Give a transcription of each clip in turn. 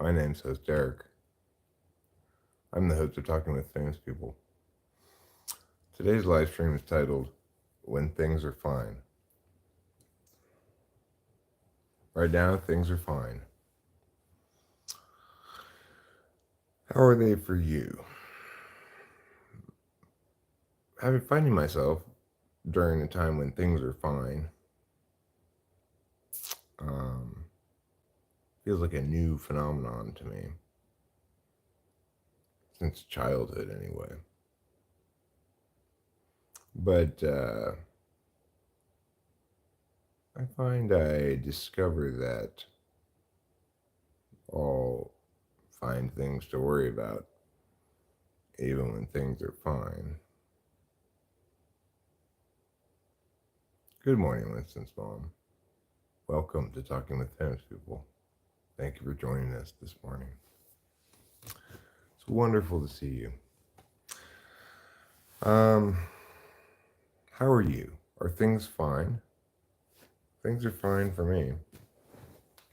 My name's host Derek. I'm the host of Talking with Famous People. Today's live stream is titled When Things Are Fine. Right now, things are fine. How are they for you? I've been finding myself during a time when things are fine. Um, Feels like a new phenomenon to me. Since childhood, anyway. But I find I discover that I'll find things to worry about even when things are fine. Good morning, Winston's mom. Welcome to Talking with Famous People. Thank you for joining us this morning. It's wonderful to see you. How are you? Are things fine? Things are fine for me.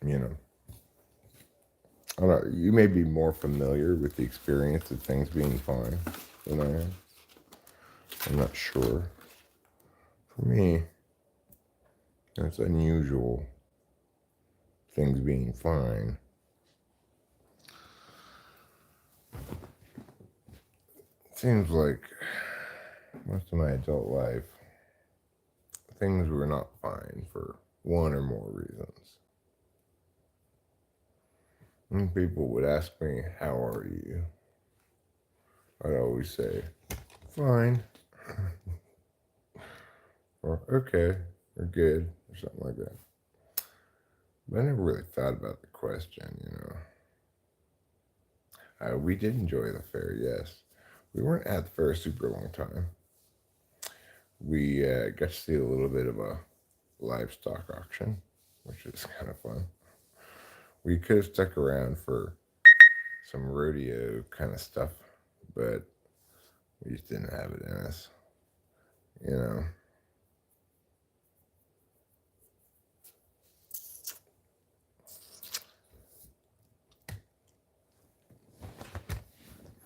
You know, I don't know, you may be more familiar with the experience of things being fine than I am. I'm not sure. For me, it's unusual, things being fine. It seems like most of my adult life, things were not fine for one or more reasons. When people would ask me, "How are you?" I'd always say, "Fine," or "Okay," or "Good," or something like that. But I never really thought about the question. We did enjoy the fair, yes. We weren't at the fair a super long time. We got to see a little bit of a livestock auction, which was kind of fun. We could have stuck around for some rodeo kind of stuff, but we just didn't have it in us. You know,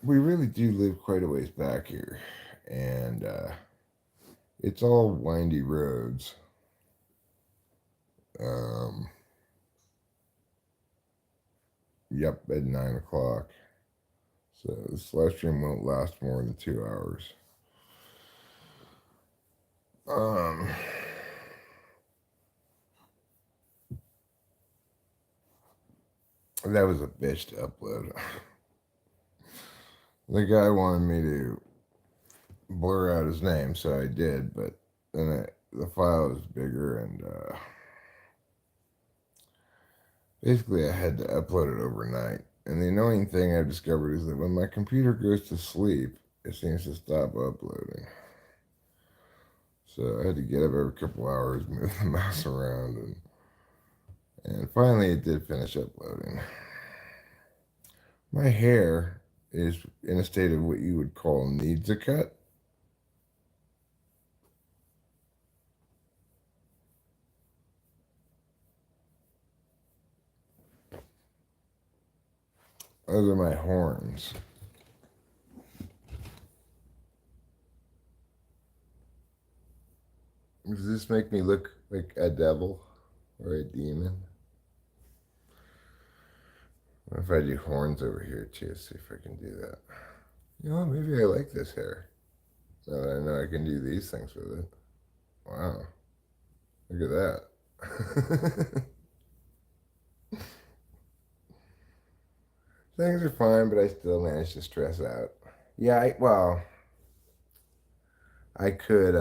we really do live quite a ways back here, and it's all windy roads. Um, yep, at 9 o'clock. So this live stream won't last more than 2 hours. Um, that was a bitch to upload. The guy wanted me to blur out his name, so I did, but then the file was bigger, and basically I had to upload it overnight. And the annoying thing I've discovered is that when my computer goes to sleep, it seems to stop uploading. So I had to get up every couple hours, move the mouse around, and finally it did finish uploading. My hair is in a state of what you would call needs a cut. Those are my horns. Does this make me look like a devil or a demon? What if I do horns over here too? See if I can do that. Maybe I like this hair. Now that I know I can do these things with it. Wow. Look at that. Things are fine, but I still manage to stress out. Yeah, I could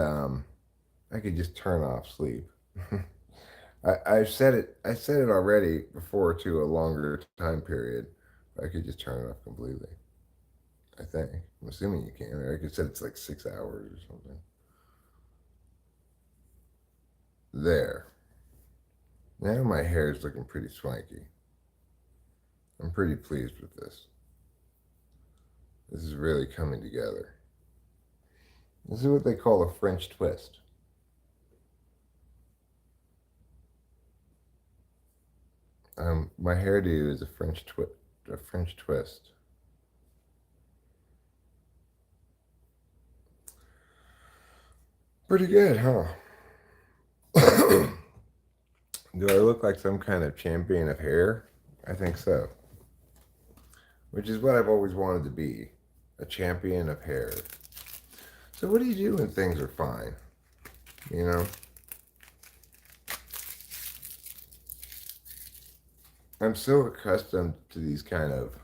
just turn off sleep. I said it already before to a longer time period. I could just turn it off completely. I think. I'm assuming you can. I could set it's like 6 hours or something. There. Now my hair is looking pretty swanky. I'm pretty pleased with this. This is really coming together. This is what they call a French twist. My hairdo is a French twist. a French twist. Pretty good, huh? Do I look like some kind of champion of hair? I think so. Which is what I've always wanted to be, a champion of hair. So what do you do when things are fine? You know? I'm so accustomed to these kind of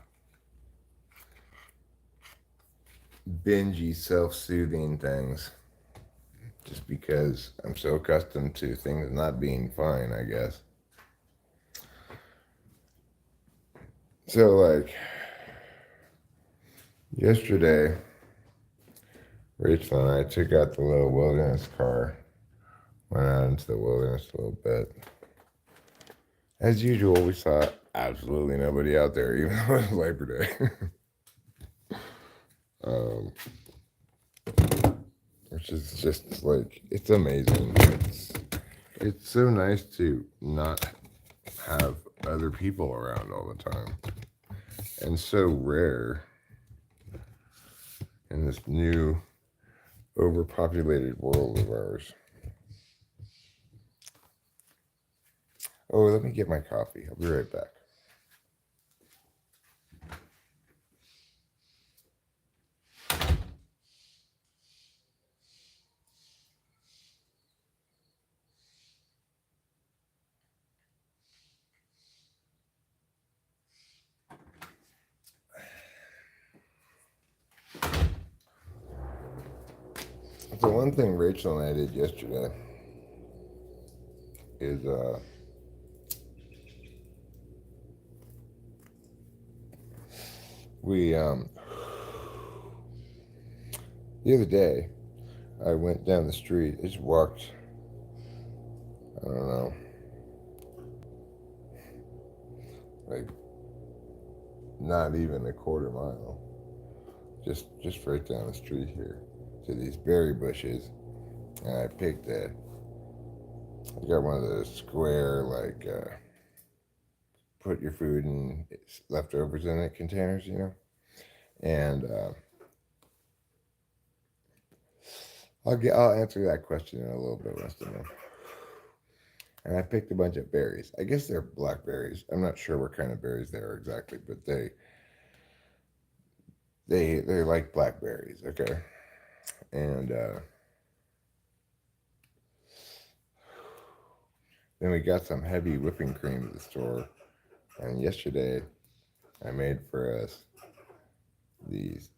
bingy, self-soothing things. Just because I'm so accustomed to things not being fine, I guess. So, like, yesterday, Rachel and I took out the little wilderness car, went out into the wilderness a little bit. As usual, we saw absolutely nobody out there, even though it was Labor Day. um, which is just like, it's amazing. It's so nice to not have other people around all the time. And so rare in this new overpopulated world of ours. Oh, let me get my coffee. I'll be right back. So one thing Rachel and I did yesterday is we the other day I went down the street. I just walked, I don't know, like not even a quarter mile, just right down the street here to these berry bushes, and I got one of those square like put your food and leftovers in it containers, you know, and I'll answer that question in a little bit, Weston. And I picked a bunch of berries. I guess they're blackberries. I'm not sure what kind of berries they are exactly, but they're like blackberries, okay? And then we got some heavy whipping cream at the store. And yesterday I made for us these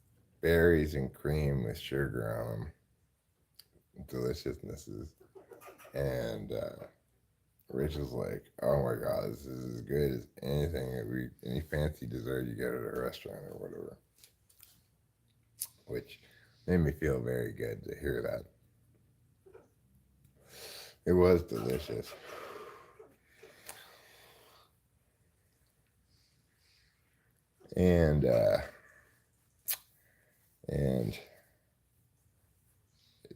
berries and cream with sugar on them. Deliciousnesses. And Rachel's like, "Oh my god, this is as good as any fancy dessert you get at a restaurant or whatever." Which made me feel very good to hear that. It was delicious. And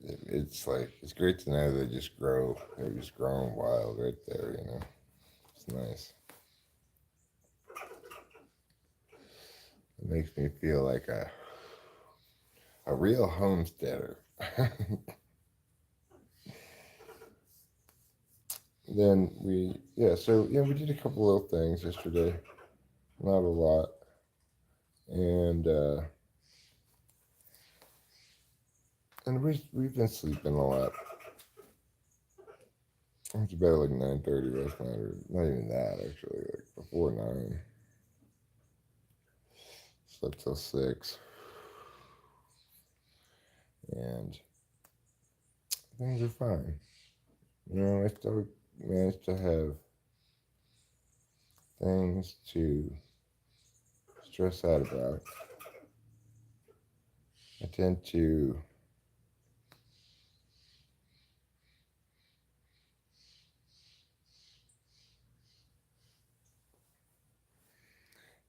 it's like, it's great to know they're just growing wild right there, you know. It's nice. It makes me feel like a real homesteader. Then we did a couple little things yesterday, not a lot, and we've been sleeping a lot. I went to bed at like 9:30 last night, or not even that actually, like before 9. Slept till 6, and things are fine. You know, I still manage to have things to stress out about. I tend to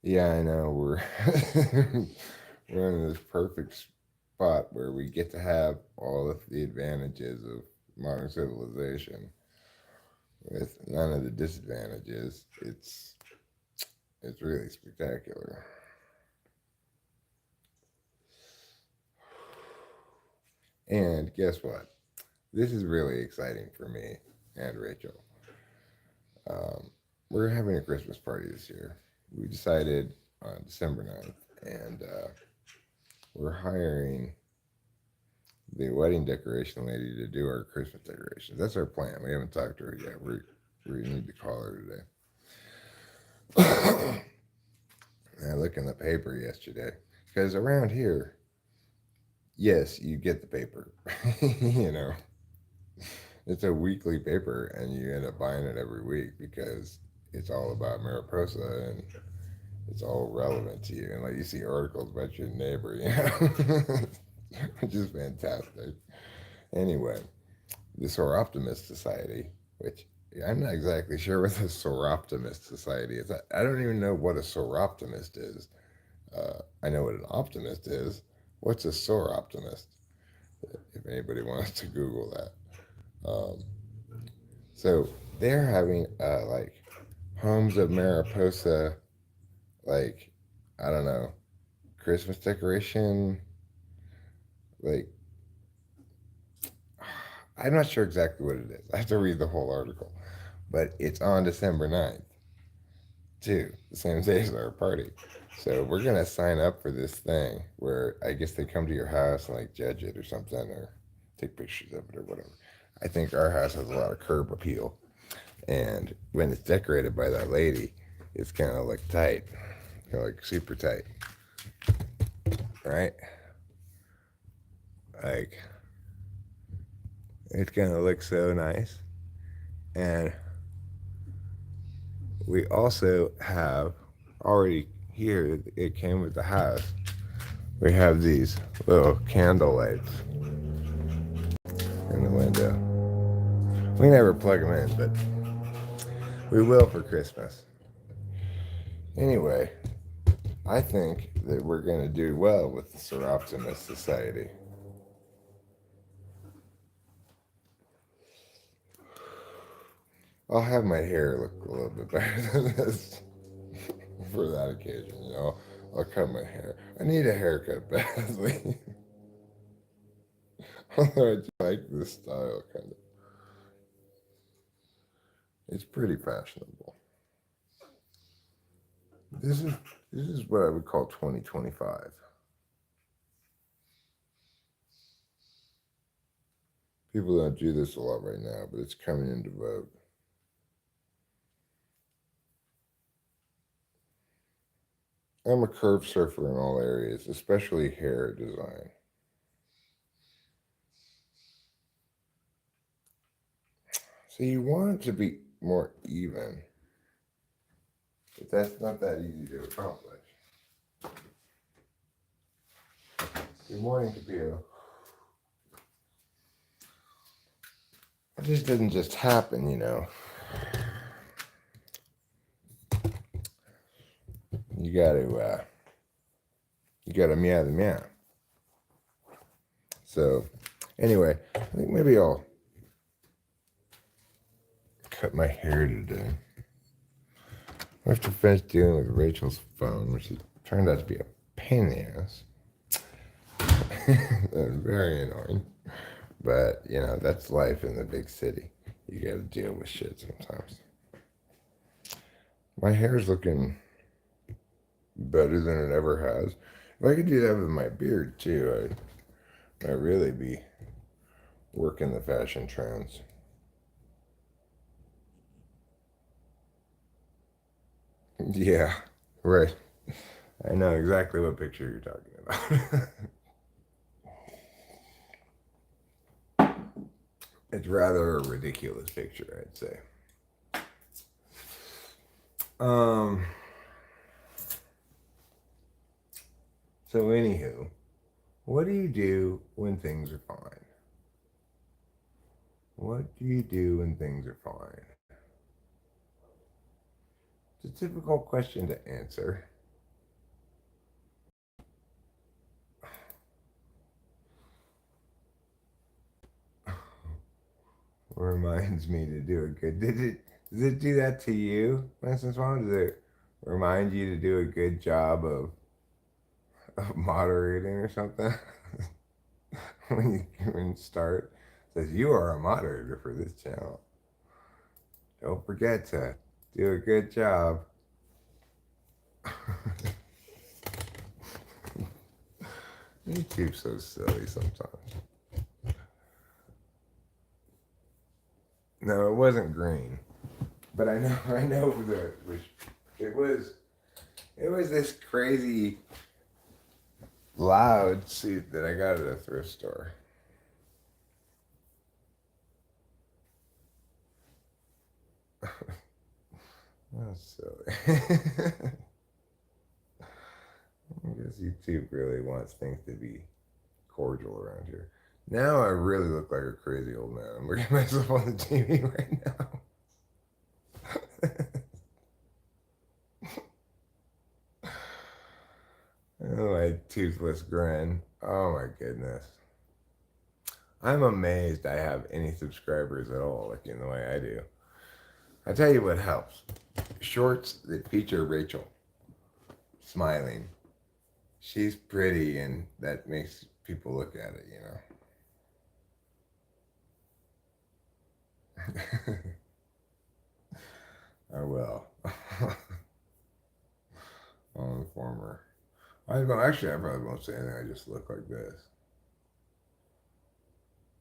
Yeah, I know we're we're in this perfect spot where we get to have all of the advantages of modern civilization with none of the disadvantages. It's really spectacular. And guess what? This is really exciting for me and Rachel. Um, we're having a Christmas party this year. We decided on December 9th, and we're hiring the wedding decoration lady to do our Christmas decorations. That's our plan. We haven't talked to her yet. We need to call her today. I looked in the paper yesterday because around here, yes, you get the paper. You know, it's a weekly paper, and you end up buying it every week because it's all about Mariposa and it's all relevant to you. And like you see articles about your neighbor, you know, which is fantastic. Anyway, the Soroptimist Society, which I'm not exactly sure what the Soroptimist Society is. I don't even know what a Soroptimist is. I know what an optimist is. What's a Soroptimist? If anybody wants to Google that. So they're having like Homes of Mariposa, like, I don't know, Christmas decoration. Like, I'm not sure exactly what it is. I have to read the whole article. But it's on December 9th, too, the same day as our party. So we're going to sign up for this thing where I guess they come to your house and like judge it or something or take pictures of it or whatever. I think our house has a lot of curb appeal. And when it's decorated by that lady, it's kind of like tight, kind of like super tight, right? Like, it's going to look so nice. And we also have already here, it came with the house. We have these little candle lights in the window. We never plug them in, but we will for Christmas. Anyway, I think that we're going to do well with the Soroptimist Society. I'll have my hair look a little bit better than this for that occasion, you know. I'll cut my hair. I need a haircut badly. Although I do like this style, kind of. It's pretty fashionable. This is this is what I would call 2025. People don't do this a lot right now, but it's coming into vogue. I'm a curve surfer in all areas, especially hair design. So you want it to be more even, but that's not that easy to accomplish. Good morning, Capito. It just doesn't just happen, you know. You gotta meow the meow. So, anyway, I think maybe I'll cut my hair today. I have to finish dealing with Rachel's phone, which turned out to be a pain in the ass. Very annoying. But, you know, that's life in the big city. You gotta deal with shit sometimes. My hair's looking better than it ever has. If I could do that with my beard too, I'd really be working the fashion trends. Yeah, right. I know exactly what picture you're talking about. It's rather a ridiculous picture, I'd say. Um. So, anywho, what do you do when things are fine? What do you do when things are fine? It's a difficult question to answer. Reminds me to do it good. Did it do that to you? Lessons mom? remind you to do a good job of moderating or something when you start. It says you are a moderator for this channel. Don't forget to do a good job. YouTube's so silly sometimes. No, it wasn't green, but I know that it was this crazy loud suit that I got at a thrift store. That's silly. I guess YouTube really wants things to be cordial around here. Now I really look like a crazy old man. I'm looking at myself on the TV right now. Oh, my toothless grin. Oh my goodness. I'm amazed I have any subscribers at all looking the way I do. I'll tell you what helps. Shorts that feature Rachel smiling. She's pretty and that makes people look at it, I will. I'll inform her. Actually, I probably won't say anything. I just look like this.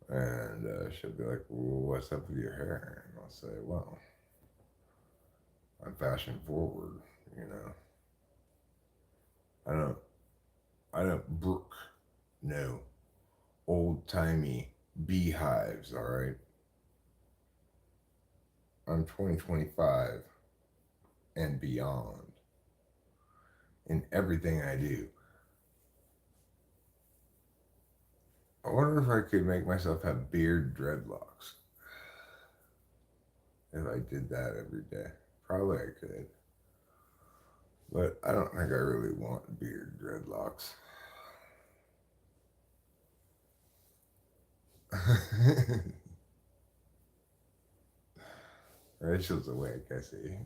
And she'll be like, well, what's up with your hair? And I'll say, well, I'm fashion forward, I don't brook no old timey beehives, all right? I'm 2025 and beyond in everything I do. I wonder if I could make myself have beard dreadlocks. If I did that every day. Probably I could. But I don't think I really want beard dreadlocks. Rachel's awake, I see.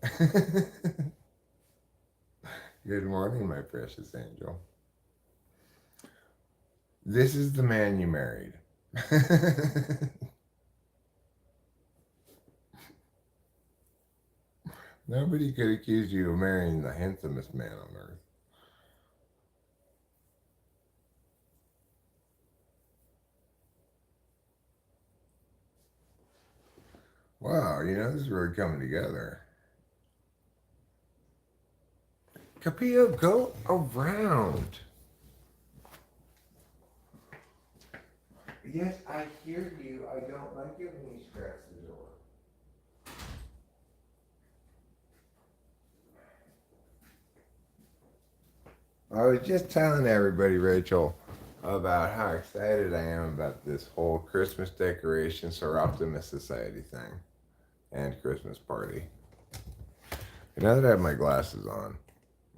Good morning, my precious angel. This is the man you married. Nobody could accuse you of marrying the handsomest man on earth. Wow, this is really coming together. Capillo, go around. Yes, I hear you. I don't like it when you scratch the door. I was just telling everybody, Rachel, about how excited I am about this whole Christmas decoration Sir Optimist Society thing and Christmas party. And now that I have my glasses on,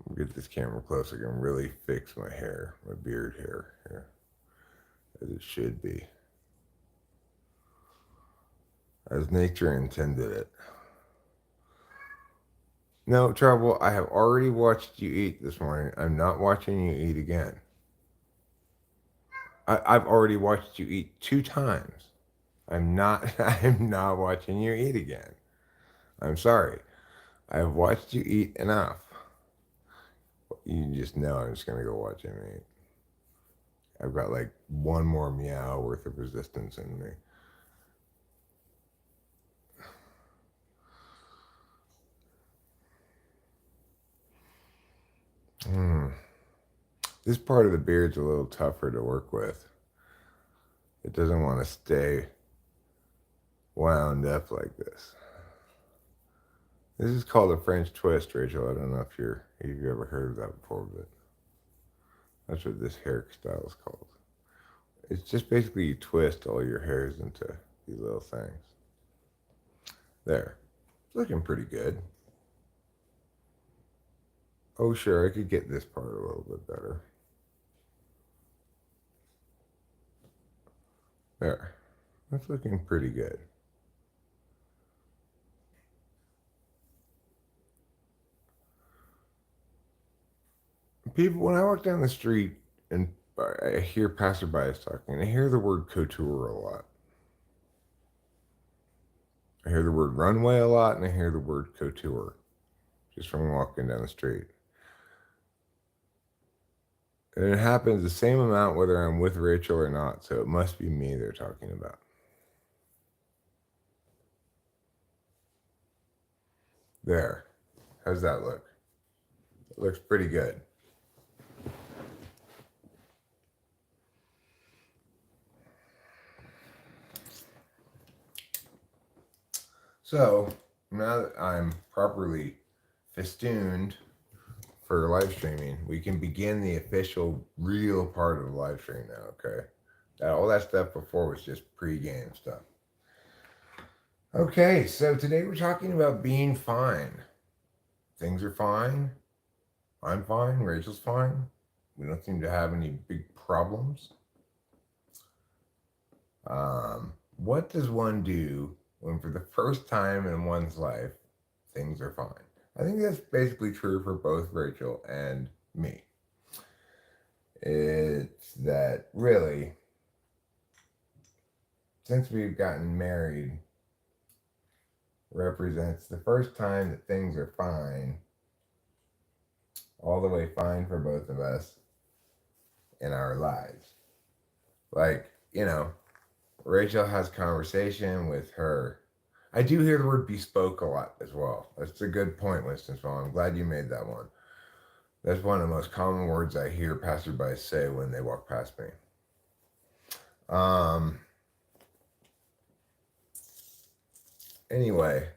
I'll get this camera close. I can really fix my hair, my beard hair here, as it should be, as nature intended it. No trouble. I have already watched you eat this morning. I'm not watching you eat again. I've already watched you eat 2 times. I'm not watching you eat again. I'm sorry. I've watched you eat enough. You just know I'm just gonna go watch him eat. I've got like one more meow worth of resistance in me. This part of the beard's a little tougher to work with. It doesn't want to stay wound up like this. This is called a French twist, Rachel. I don't know if you've ever heard of that before, but that's what this hairstyle is called. It's just basically you twist all your hairs into these little things. There. It's looking pretty good. Oh, sure, I could get this part a little bit better. There. That's looking pretty good. People, when I walk down the street and I hear passerbys talking, I hear the word couture a lot. I hear the word runway a lot, and I hear the word couture just from walking down the street. And it happens the same amount whether I'm with Rachel or not, so it must be me they're talking about. There. How's that look? It looks pretty good. So, now that I'm properly festooned for live streaming, we can begin the official, real part of the live stream now, okay? All that stuff before was just pre-game stuff. Okay, so today we're talking about being fine. Things are fine. I'm fine. Rachel's fine. We don't seem to have any big problems. What does one do when, for the first time in one's life, things are fine? I think that's basically true for both Rachel and me. It's that really, since we've gotten married, represents the first time that things are fine, all the way fine for both of us in our lives. Like, Rachel has conversation with her. I do hear the word bespoke a lot as well. That's a good point, Winston-Salem. I'm glad you made that one. That's one of the most common words I hear passersby say when they walk past me. Anyway,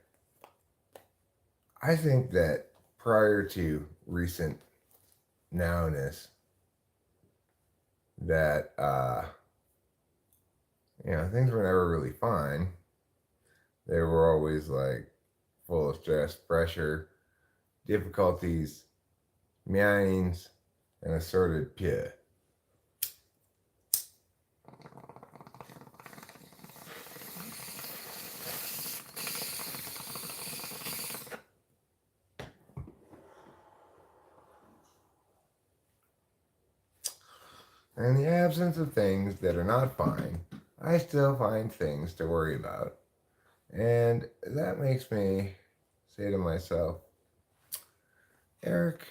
I think that prior to recent nowness, that things were never really fine. They were always like full of stress, pressure, difficulties, meanings, and assorted pure. In the absence of things that are not fine, I still find things to worry about. And that makes me say to myself, Eric,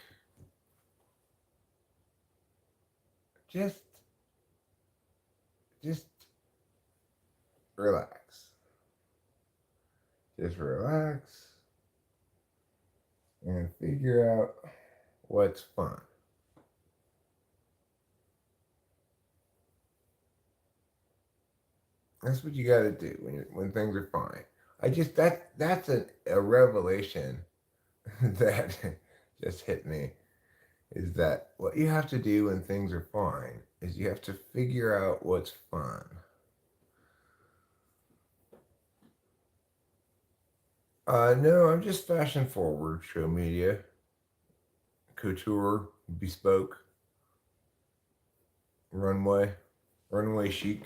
just relax. Just relax and figure out what's fun. That's what you got to do when things are fine. That's a revelation that just hit me. Is that what you have to do when things are fine? Is you have to figure out what's fun. No, I'm just fashion forward, show media, couture, bespoke, runway chic.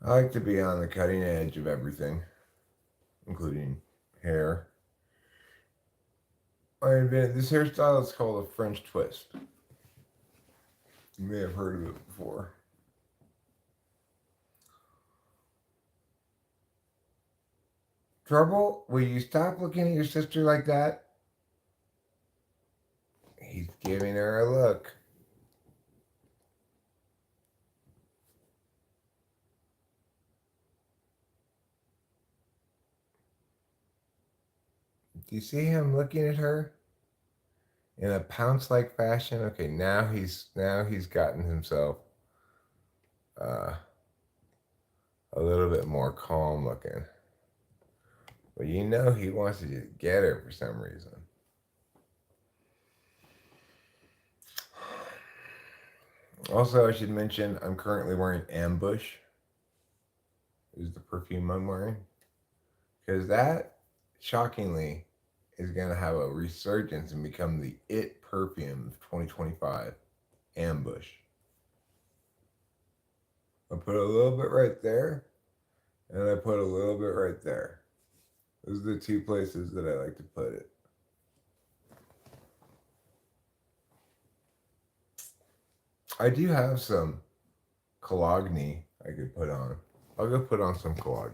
I like to be on the cutting edge of everything, including hair. I invented this hairstyle. It's called a French twist. You may have heard of it before. Trouble? Will you stop looking at your sister like that? He's giving her a look. Do you see him looking at her in a pounce-like fashion? Okay, now he's gotten himself a little bit more calm looking. But he wants to just get her for some reason. Also, I should mention I'm currently wearing Ambush. Is the perfume I'm wearing. Because that, shockingly, is going to have a resurgence and become the it perfume of 2025. Ambush. I put a little bit right there, and I put a little bit right there. Those are the two places that I like to put it. I do have some Cologne I could put on. I'll go put on some Cologne.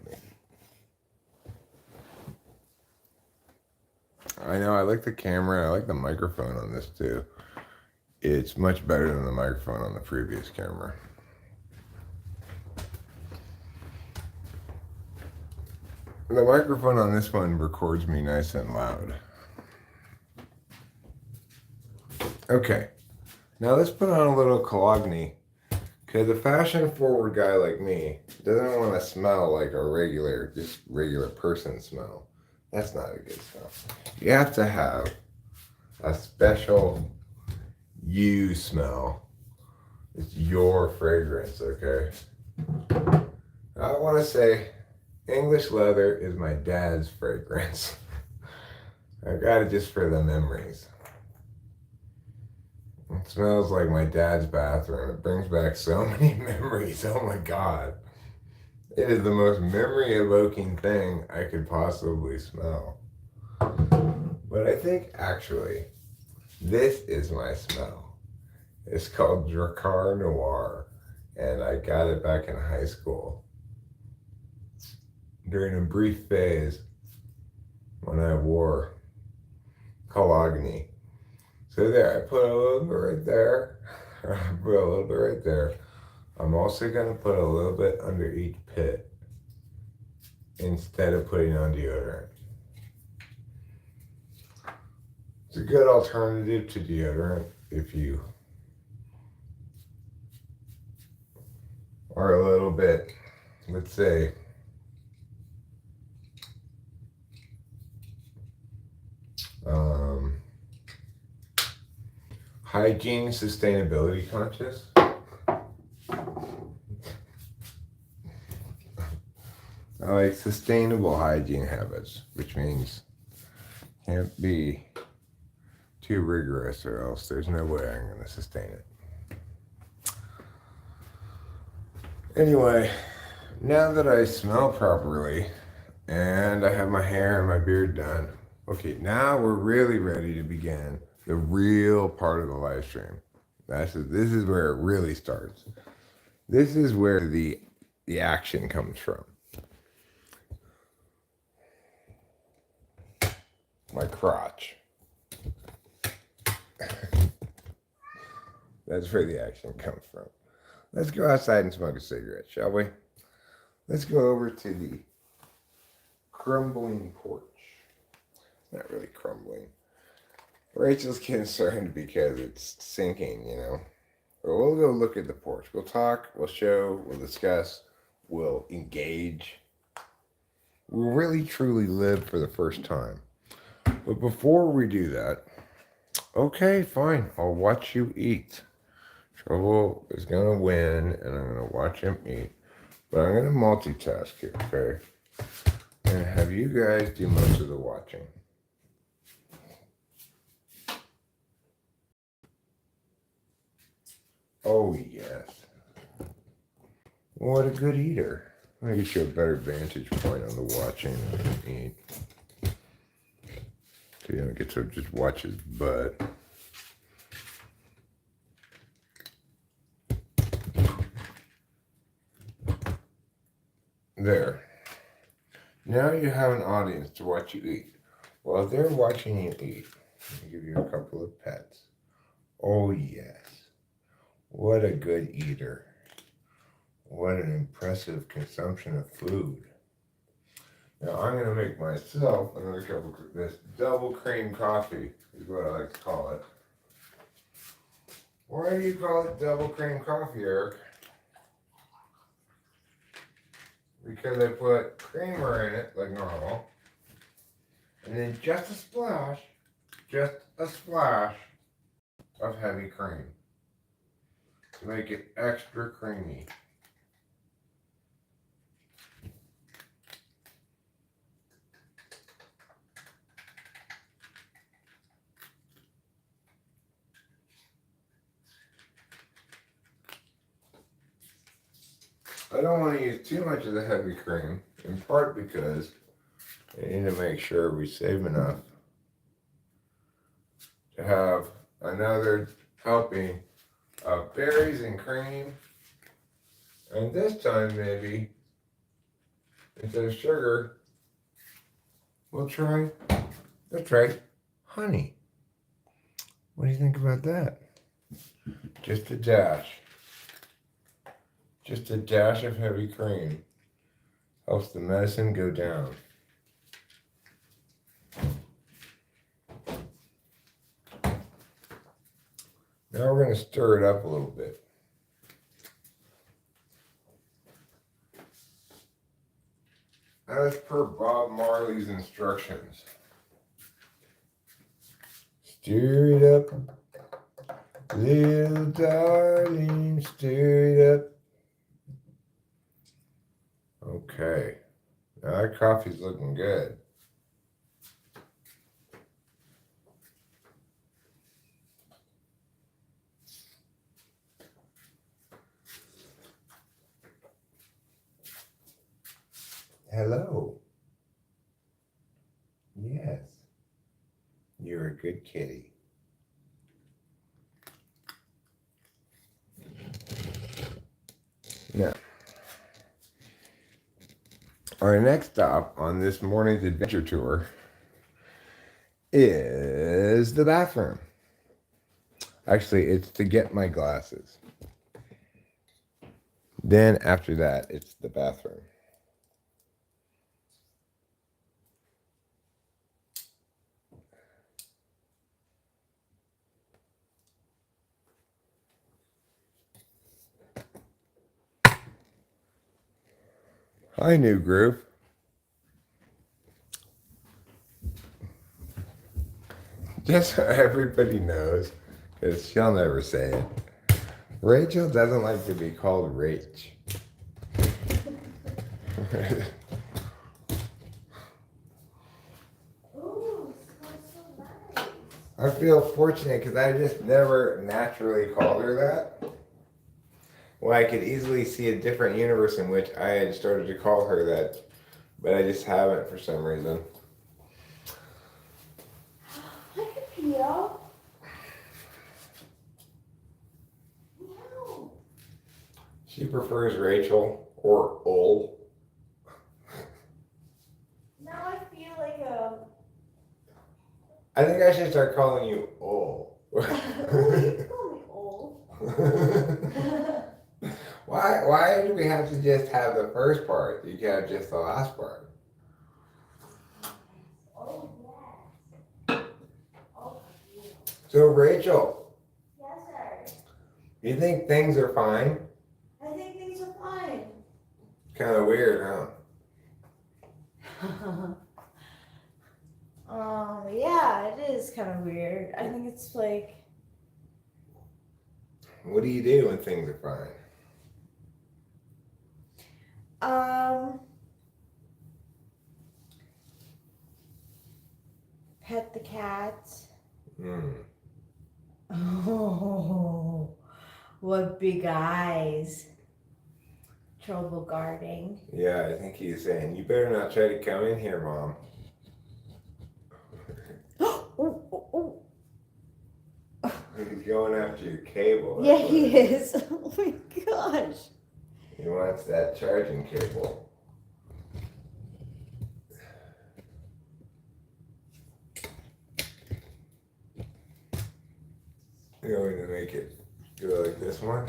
I know, I like the camera. I like the microphone on this too. It's much better than the microphone on the previous camera. The microphone on this one records me nice and loud. Okay, now let's put on a little Cologne, because a fashion-forward guy like me doesn't want to smell like a just regular person smell. That's not a good smell. You have to have a special you smell. It's your fragrance, okay? I want to say English leather is my dad's fragrance. I got it just for the memories. It smells like my dad's bathroom. It brings back so many memories. Oh my God. It is the most memory evoking thing I could possibly smell. But I think actually, this is my smell. It's called Dracar Noir. And I got it back in high school during a brief phase when I wore Cologne. So there, I put a little bit right there. I put a little bit right there. I'm also going to put a little bit under each pit instead of putting on deodorant. It's a good alternative to deodorant if you are a little bit, let's say, hygiene, sustainability conscious. I like sustainable hygiene habits, which means can't be too rigorous or else there's no way I'm going to sustain it. Anyway, now that I smell properly and I have my hair and my beard done, okay, now we're really ready to begin the real part of the live stream. This is where it really starts. This is where the action comes from. My crotch. That's where the action comes from. Let's go outside and smoke a cigarette, shall we? Let's go over to the crumbling porch. Not really crumbling. Rachel's concerned because it's sinking, you know. But we'll go look at the porch. We'll talk, we'll show, we'll discuss, we'll engage. We'll really truly live for the first time. But before we do that, okay, fine, I'll watch you eat. Trouble is going to win, and I'm going to watch him eat. But I'm going to multitask here, okay? And have you guys do most of the watching. Oh, yes. What a good eater. Let me get you a better vantage point on the watching and eat. So you don't get to just watch his butt. There. Now you have an audience to watch you eat. While they're watching you eat, let me give you a couple of pets. Oh, yes. What a good eater. What an impressive consumption of food. Now I'm going to make myself another cup of this double cream coffee, is what I like to call it. Why do you call it double cream coffee, Eric? Because I put creamer in it like normal, and then just a splash of heavy cream to make it extra creamy. I don't want to use too much of the heavy cream, in part because I need to make sure we save enough to have another helping of berries and cream. And this time, maybe, instead of sugar, let's try honey. What do you think about that? Just a dash. Just a dash of heavy cream helps the medicine go down. Now we're going to stir it up a little bit. As per Bob Marley's instructions. Stir it up, little darling, stir it up. Okay, now that coffee's looking good. Hello. Yes. You're a good kitty. Now, our next stop on this morning's adventure tour is the bathroom. Actually, it's to get my glasses. Then after that, it's the bathroom. Hi, new group. Just so everybody knows, because she'll never say it, Rachel doesn't like to be called Rach. Ooh, smells so nice. I feel fortunate because I just never naturally called her that. Well, I could easily see a different universe in which I had started to call her that, but I just haven't for some reason. I could peel. No. She prefers Rachel or Ol. Now I feel like a. I think I should start calling you Ol. You can call me old. Why do we have to just have the first part? You can't have just the last part. Oh, yes. Oh, yeah. So, Rachel, Yes, sir. you think things are fine? I think things are fine. Kind of weird, huh? Yeah, it is kind of weird. I think it's like, What do you do when things are fine? pet the cats. Hmm. Oh, what big eyes. Trouble guarding. Yeah, I think he's saying, you better not try to come in here, Mom. Oh. He's going after your cable. Yeah, he is. Oh my gosh. He wants that charging cable. You're going to make it go like this one?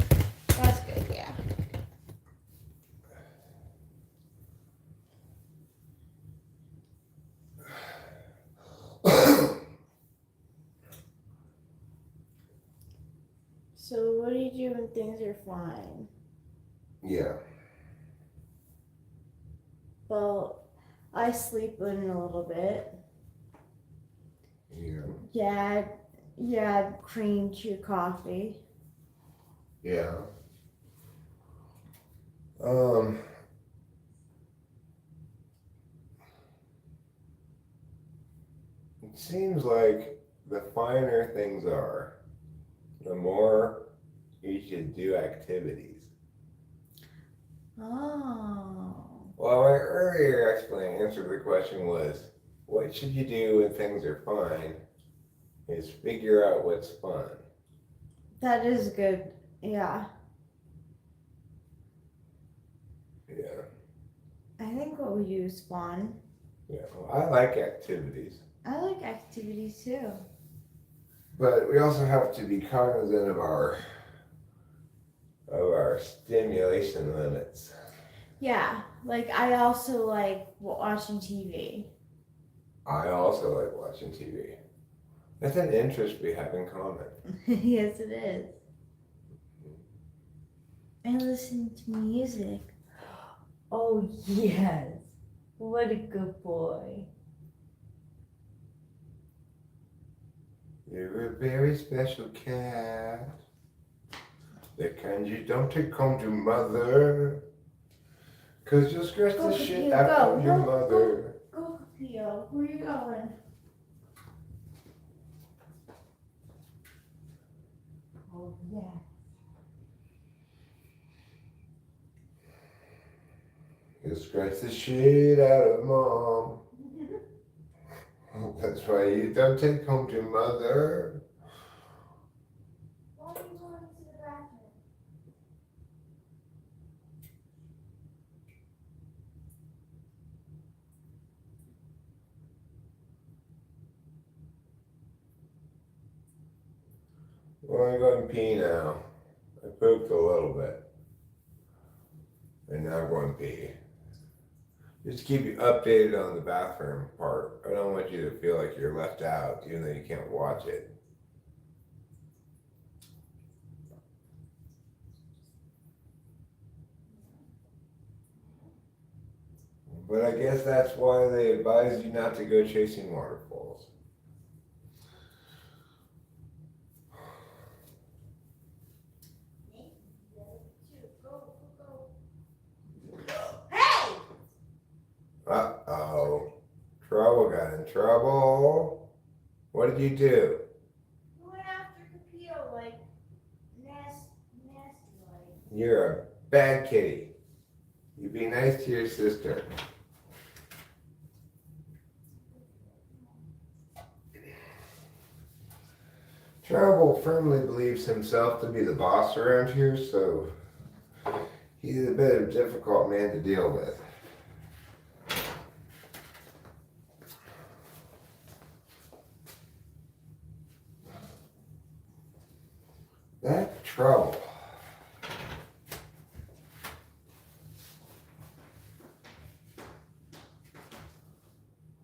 That's good, yeah. So what do you do when things are fine? Yeah. Well, I sleep in a little bit. Yeah. You add cream to your coffee. Yeah. It seems like the finer things are, the more you should do activities. Oh. Well, my earlier answer to the question was, what should you do when things are fine? Is figure out what's fun. That is good. Yeah. Yeah. I think what we do is fun. Yeah. Well, I like activities. I like activities too. But we also have to be cognizant of our stimulation limits. Yeah. Like I also like watching TV. I also like watching TV. That's an interest we have in common. Yes, it is. And listening to music. Oh yes. What a good boy. You're a very special cat. The kind you don't take home to mother. 'Cause you'll scratch Go, the shit Pio, out go. of your No, mother. Go, Pio. Where you going? Oh yeah. You'll scratch the shit out of mom. That's why you don't take home to mother. Why are you going to the bathroom? Well, I'm going to pee now. I pooped a little bit. And now I'm going to pee. Just to keep you updated on the bathroom part. I don't want you to feel like you're left out, even though you can't watch it. But I guess that's why they advise you not to go chasing waterfalls. Hey! Uh-oh. Trouble got in trouble. What did you do? You went after Capito like nasty like. You're a bad kitty. You be nice to your sister. Trouble firmly believes himself to be the boss around here, so he's a bit of a difficult man to deal with. That trouble.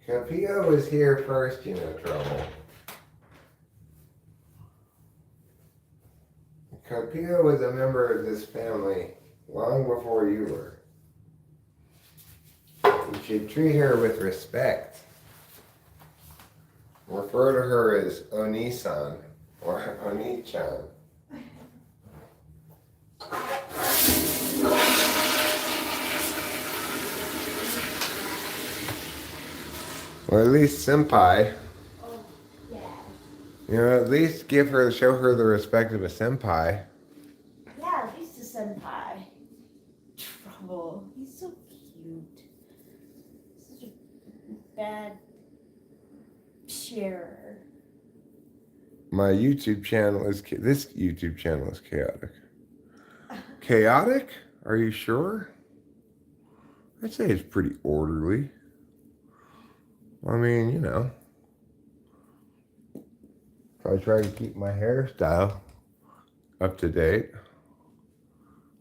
Capio was here first, you know, trouble. Capio was a member of this family long before you were. You should treat her with respect. Refer to her as Oni-san or Oni-chan. Or at least senpai. Oh yeah. You know, at least show her the respect of a senpai. Yeah, at least a senpai. Trouble. He's so cute. Such a bad sharer. My YouTube channel is, this YouTube channel is chaotic. Chaotic? Are you sure? I'd say it's pretty orderly. I mean, you know. If I try to keep my hairstyle up to date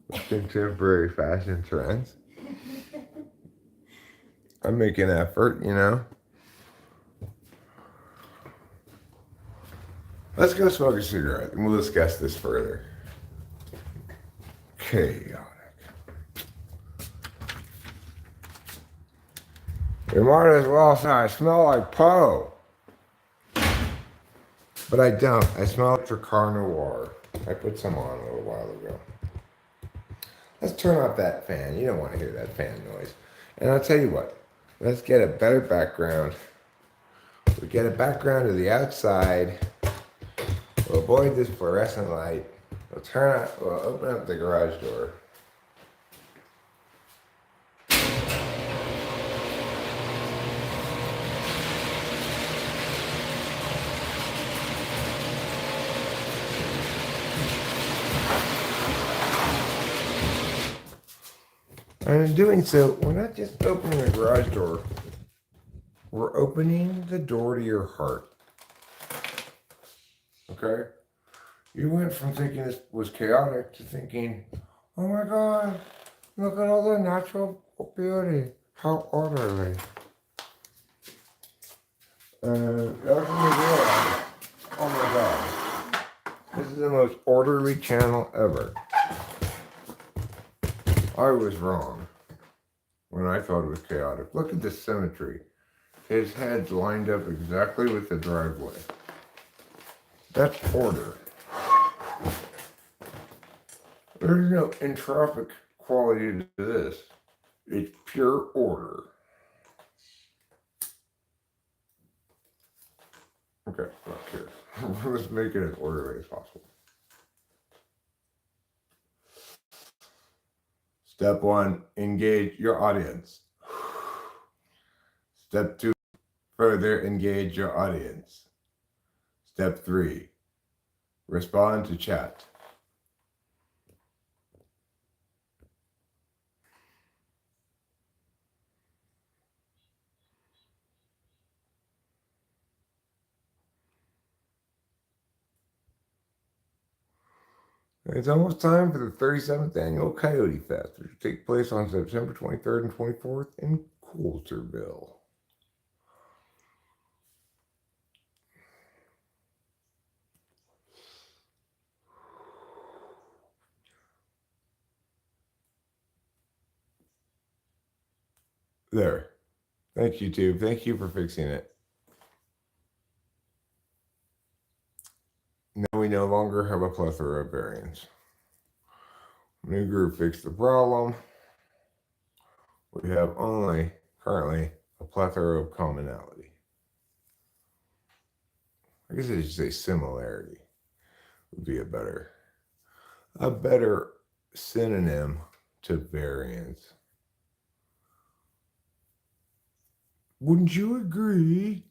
with contemporary fashion trends, I make an effort, you know. Let's go smoke a cigarette and we'll discuss this further. Chaotic. You might as well say I smell like Poe. But I don't. I smell like Dracar Noir. I put some on a little while ago. Let's turn off that fan. You don't want to hear that fan noise. And I'll tell you what. Let's get a better background. We'll get a background to the outside. We'll avoid this fluorescent light. We'll open up the garage door. And in doing so, we're not just opening the garage door, we're opening the door to your heart. Okay? You went from thinking this was chaotic to thinking, oh my God, look at all the natural beauty. How orderly. And that's when you realize, oh my God, this is the most orderly channel ever. I was wrong when I thought it was chaotic. Look at the symmetry. His head's lined up exactly with the driveway. That's order. There's no entropic quality to this. It's pure order. Okay, not here. Let's make it as orderly as possible. Step 1, engage your audience. Step 2, further engage your audience. Step 3, respond to chat. It's almost time for the 37th annual Coyote Fest, which will take place on September 23rd and 24th in Coulterville. There. Thanks, YouTube. Thank you for fixing it. Now we no longer have a plethora of variants. New group fixed the problem. We have only, currently, a plethora of commonality. I guess I should say similarity would be a better synonym to variance. Wouldn't you agree?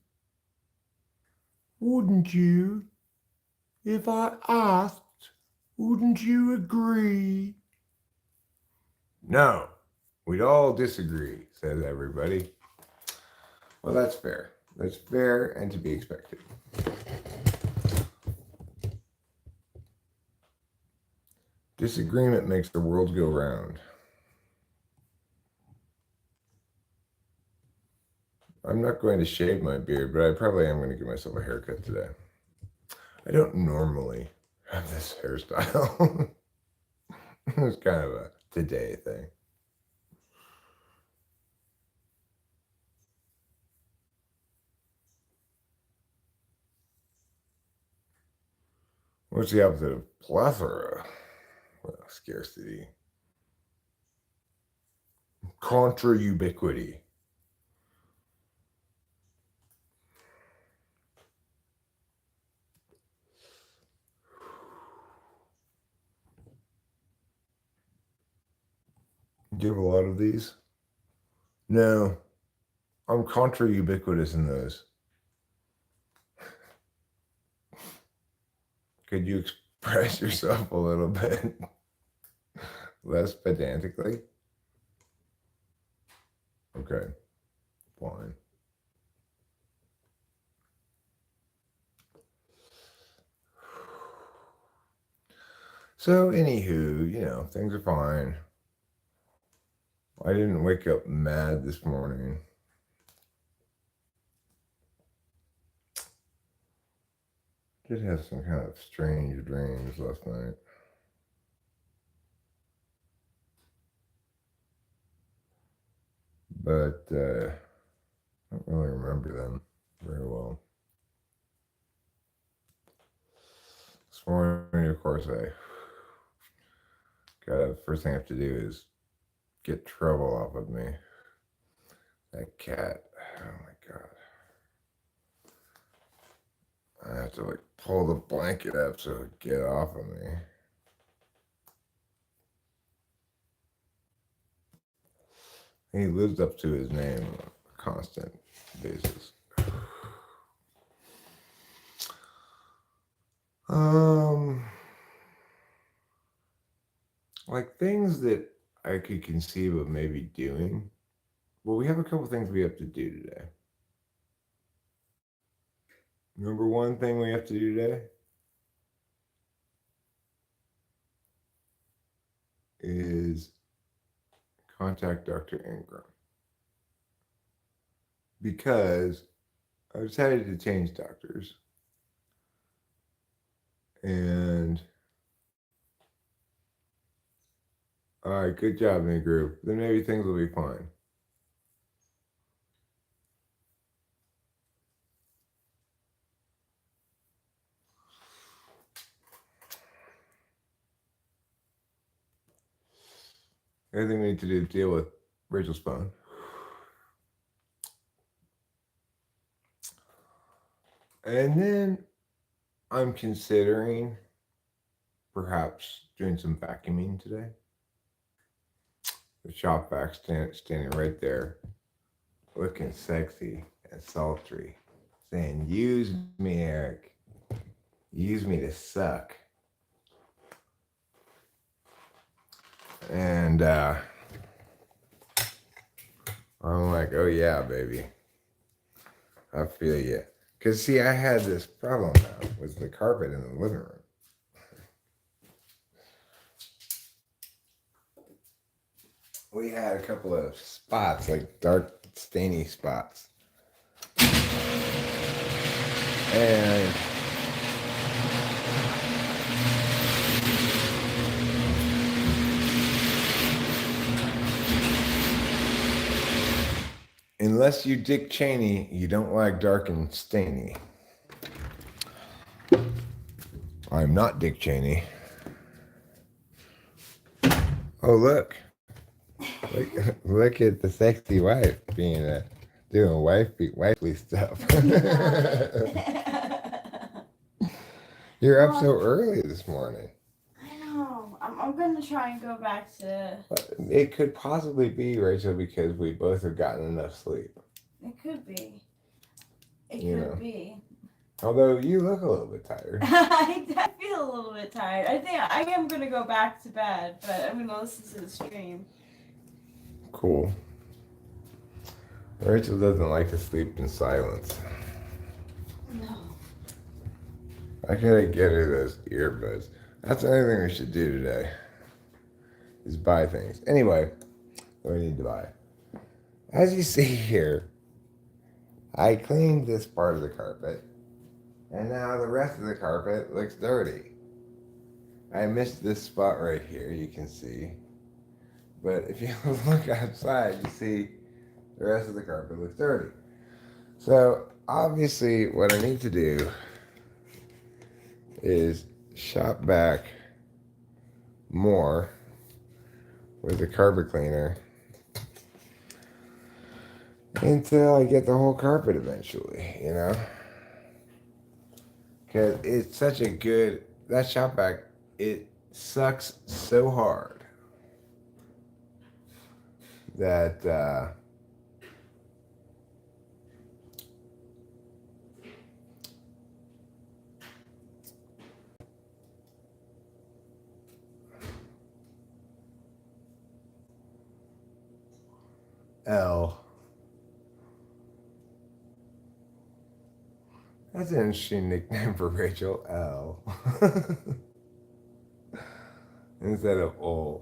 Wouldn't you? If I asked, wouldn't you agree? No, we'd all disagree, says everybody. Well, that's fair. That's fair and to be expected. Disagreement makes the world go round. I'm not going to shave my beard, but I probably am going to give myself a haircut today. I don't normally have this hairstyle. It's kind of a today thing. What's the opposite of plethora? Well, scarcity. Contra ubiquity. Do you have a lot of these? No. I'm contra ubiquitous in those. Could you express yourself a little bit less pedantically? Okay, fine. So, anywho, things are fine. I didn't wake up mad this morning. Did have some kind of strange dreams last night. But I don't really remember them very well. This morning, of course, first thing I have to do is get trouble off of me. That cat, oh my God. I have to pull the blanket up so it get off of me. He lives up to his name on a constant basis. Like things that I could conceive of maybe doing. Well, we have a couple things we have to do today. Number one thing we have to do today is contact Dr. Ingram because I decided to change doctors. And all right, good job, me group. Then maybe things will be fine. Everything we need to do is deal with Rachel's phone. And then I'm considering perhaps doing some vacuuming today. The shop vac standing right there, looking sexy and sultry, saying, "Use me, Eric. Use me to suck." And I'm like, "Oh yeah, baby. I feel you." Because see, I had this problem now with the carpet in the living room. We had a couple of spots, like dark, stainy spots. And unless you Dick Cheney, you don't like dark and stainy. I'm not Dick Cheney. Oh, look. Look at the sexy wife being doing wifely stuff. You're up so early this morning. I know. I'm gonna try and go back to. It could possibly be, Rachel, because we both have gotten enough sleep. It could be. It could be. Although you look a little bit tired. I feel a little bit tired. I think I am gonna go back to bed, but I'm gonna listen to the stream. Cool. Rachel doesn't like to sleep in silence. No. I gotta get her those earbuds. That's the only thing we should do today. Is buy things. Anyway, what do we need to buy? As you see here, I cleaned this part of the carpet, and now the rest of the carpet looks dirty. I missed this spot right here, you can see. But if you look outside, you see the rest of the carpet looks dirty. So obviously what I need to do is shop back more with the carpet cleaner until I get the whole carpet eventually, you know? Because it's such a good, that shop vac, it sucks so hard that L. That's an interesting nickname for Rachel, L. Instead of O.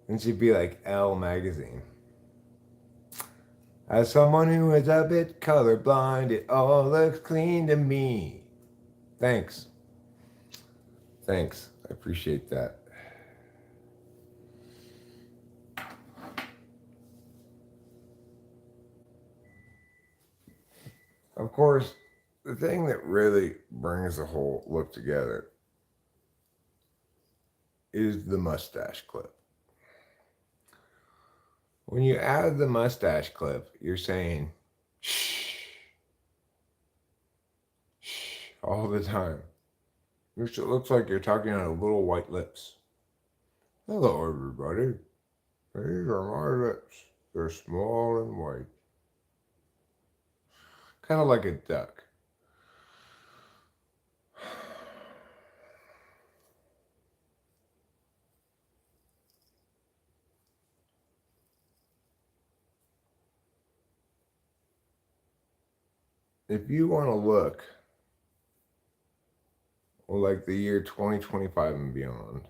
And she'd be like L magazine. As someone who is a bit colorblind, it all looks clean to me. Thanks. Thanks. I appreciate that. Of course, the thing that really brings the whole look together is the mustache clip. When you add the mustache clip, you're saying shh, shh all the time. Which it looks like you're talking out of little white lips. Hello, everybody. These are my lips. They're small and white. Kind of like a duck. if you want to look like the year 2025 and beyond,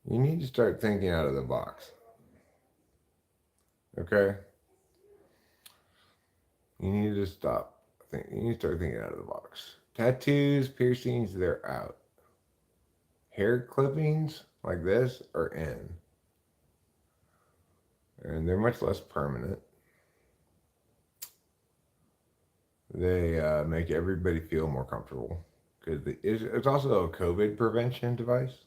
you need to start thinking out of the box. Okay? You need to stop. You need to start thinking out of the box. Tattoos, piercings, they're out. Hair clippings like this are in. And they're much less permanent. They make everybody feel more comfortable. Because it's also a COVID prevention device.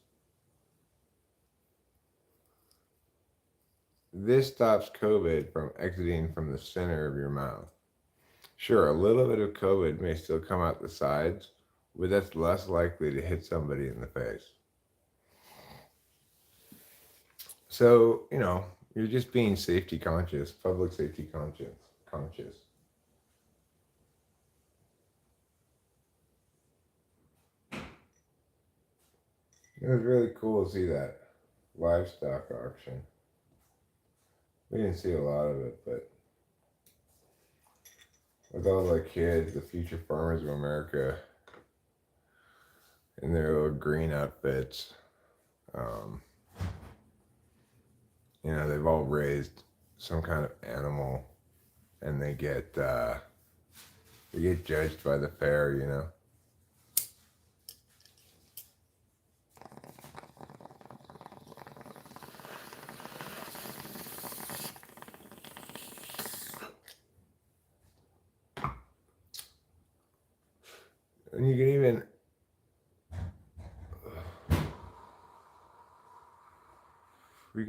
This stops COVID from exiting from the center of your mouth. Sure, a little bit of COVID may still come out the sides, but that's less likely to hit somebody in the face. So, you're just being safety conscious, public safety conscious. It was really cool to see that livestock auction. We didn't see a lot of it, but with all the kids, the future farmers of America, in their little green outfits, they've all raised some kind of animal, and they get judged by the fair, And you can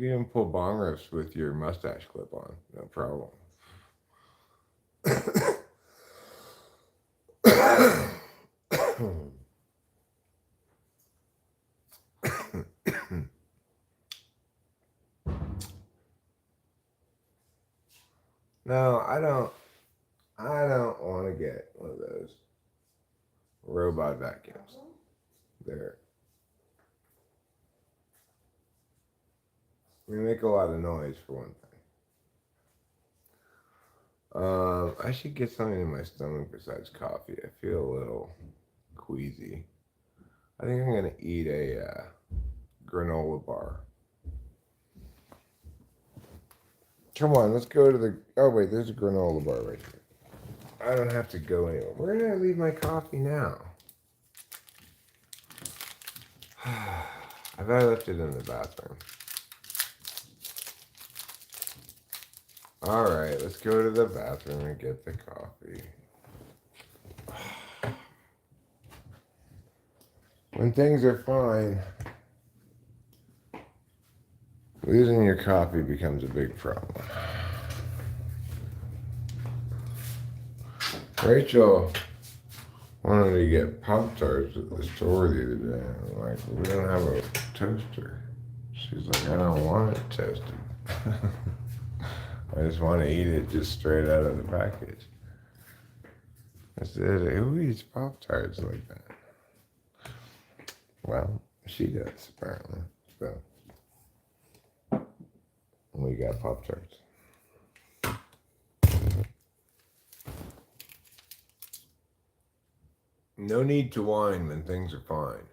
even pull bong rips with your mustache clip on, no problem. No, I don't want to get one of those robot vacuums. They make a lot of noise for one thing. I should get something in my stomach besides coffee. I feel a little queasy. I think I'm gonna eat a granola bar. Come on, let's go to the. Oh wait, there's a granola bar right here. I don't have to go anywhere. Where did I leave my coffee now? I bet I left it in the bathroom. All right, let's go to the bathroom and get the coffee. When things are fine, losing your coffee becomes a big problem. Rachel wanted to get Pop-Tarts at the store the other day. I'm like, we don't have a toaster. She's like, I don't want it toasted. I just want to eat it just straight out of the package. I said, who eats Pop-Tarts like that? Well, she does, apparently. So, we got Pop-Tarts. No need to whine when things are fine.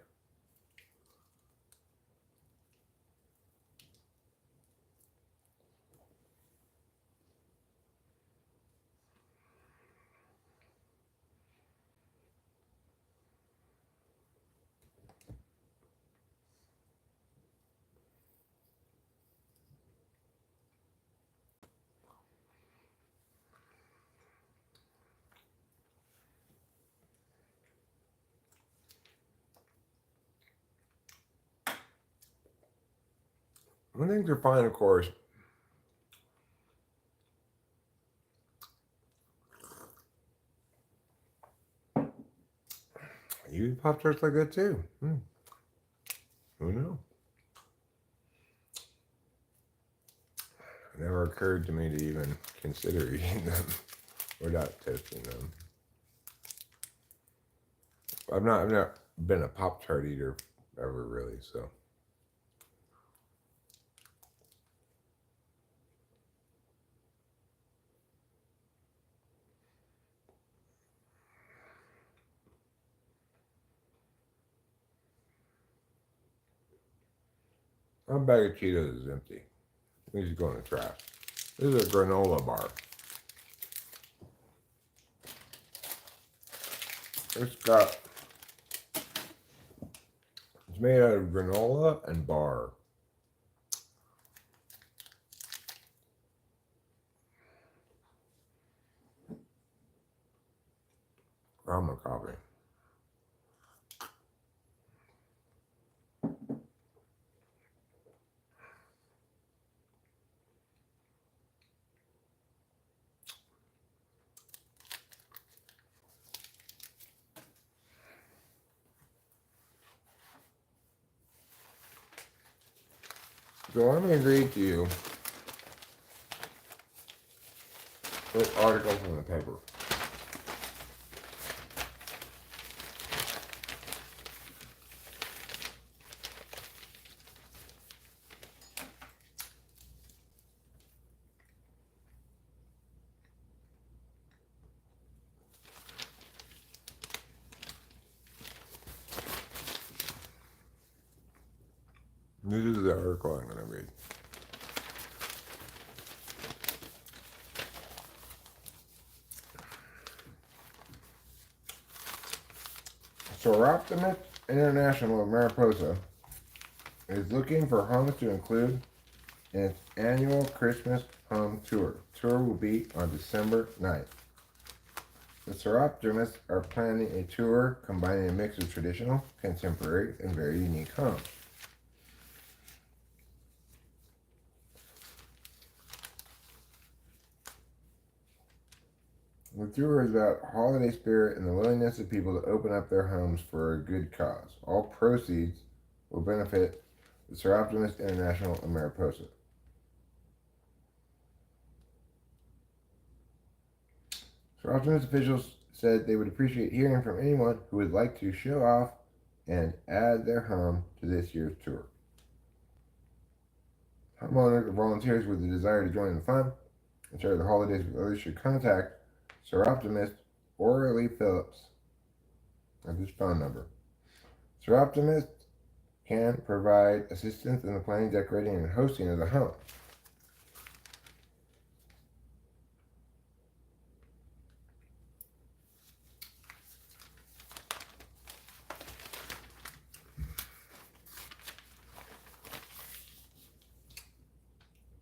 When things are fine, of course, you eat Pop-Tarts like that too. Who knows? It never occurred to me to even consider eating them without toasting them. I've not been a Pop-Tart eater ever really, so. Our bag of Cheetos is empty. We just go in the trash. This is a granola bar. It's made out of granola and bar. Almond coffee. So let me read to you this article from the paper. This is the article I'm going to read. Ssuartscire International of Mariposa is looking for homes to include in its annual Christmas home tour. Tour will be on December 9th. The Ssuartscire are planning a tour combining a mix of traditional, contemporary, and very unique homes. The tour is about holiday spirit and the willingness of people to open up their homes for a good cause. All proceeds will benefit the Ssuartscire International of Mariposa. Ssuartscire officials said they would appreciate hearing from anyone who would like to show off and add their home to this year's tour. Homeowners or volunteers with the desire to join the fun and share the holidays with others should contact Ssuartscire or Lee Phillips at this phone number. Ssuartscire can provide assistance in the planning, decorating, and hosting of the home.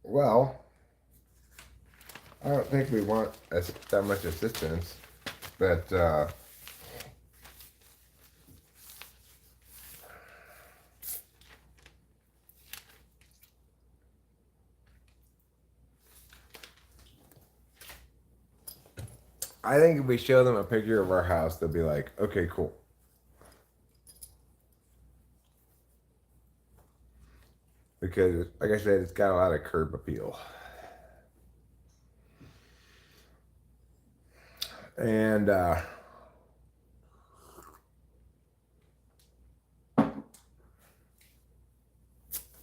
Well, I don't think we want that much assistance, but I think if we show them a picture of our house, they'll be like, okay, cool. Because, like I said, it's got a lot of curb appeal. And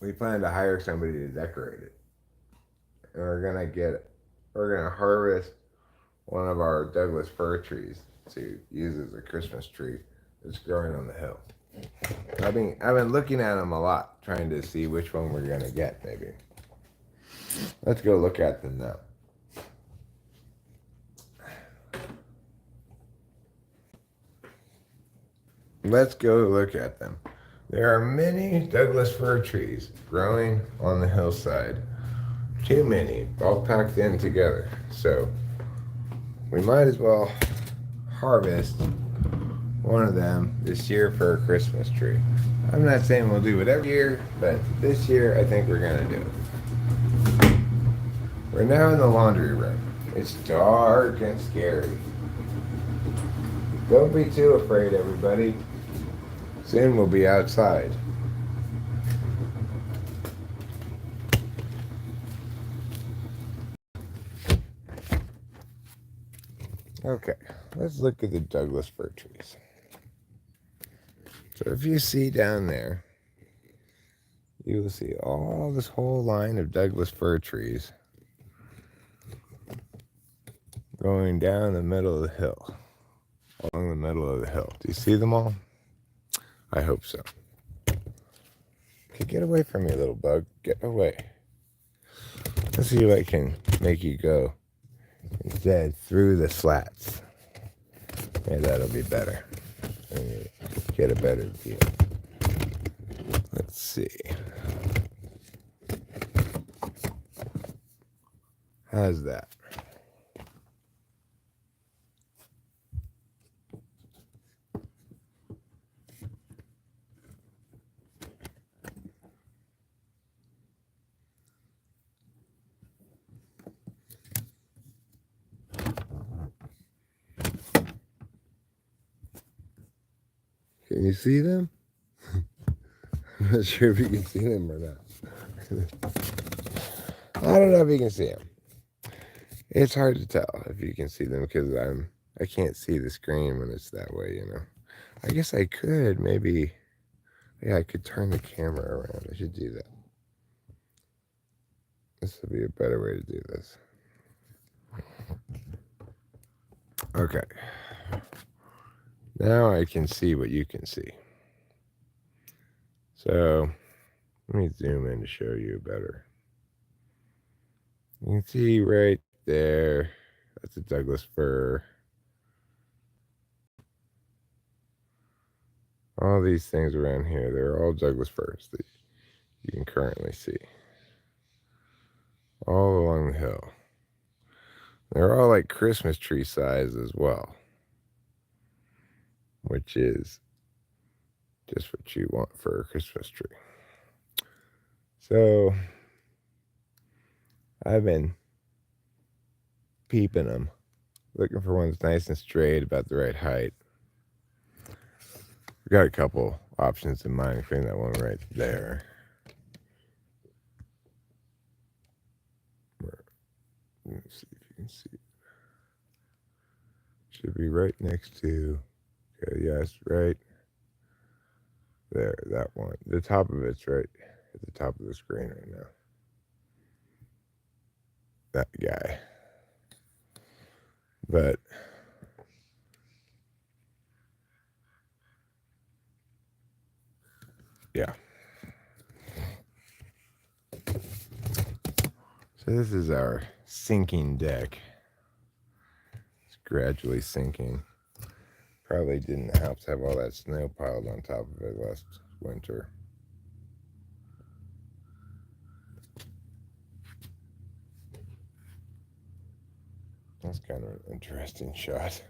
we plan to hire somebody to decorate it. And we're gonna harvest one of our Douglas fir trees to use as a Christmas tree. It's growing on the hill. I've been looking at them a lot, trying to see which one we're gonna get. Maybe. Let's go look at them now. Let's go look at them. There are many Douglas fir trees growing on the hillside. Too many, all packed in together. So we might as well harvest one of them this year for a Christmas tree. I'm not saying we'll do it every year, but this year I think we're gonna do it. We're now in the laundry room. It's dark and scary. Don't be too afraid, everybody. Soon we'll be outside. Okay, let's look at the Douglas fir trees. So if you see down there, you will see all this whole line of Douglas fir trees going down the middle of the hill, along the middle of the hill. Do you see them all? I hope so. Okay, get away from me, little bug. Get away. Let's see if I can make you go instead through the slats. Yeah, that'll be better. Get a better view. Let's see. How's that? Can you see them? I'm not sure if you can see them or not. I don't know if you can see them. It's hard to tell if you can see them because I can't see the screen when it's that way, you know. I guess I could maybe, yeah, I could turn the camera around. I should do that. This would be a better way to do this. Okay. Now I can see what you can see. So let me zoom in to show you better. You can see right there, that's a Douglas fir. All these things around here, they're all Douglas firs that you can currently see. All along the hill. They're all like Christmas tree size as well, which is just what you want for a Christmas tree. So I've been peeping them, looking for one that's nice and straight, about the right height. We've got a couple options in mind, including that one right there. Let's see if you can see. Should be right next to, okay, yes, right there, that one. The top of it's right at the top of the screen right now. That guy. But yeah. So this is our sinking deck. It's gradually sinking. Probably didn't help to have all that snow piled on top of it last winter. That's kind of an interesting shot.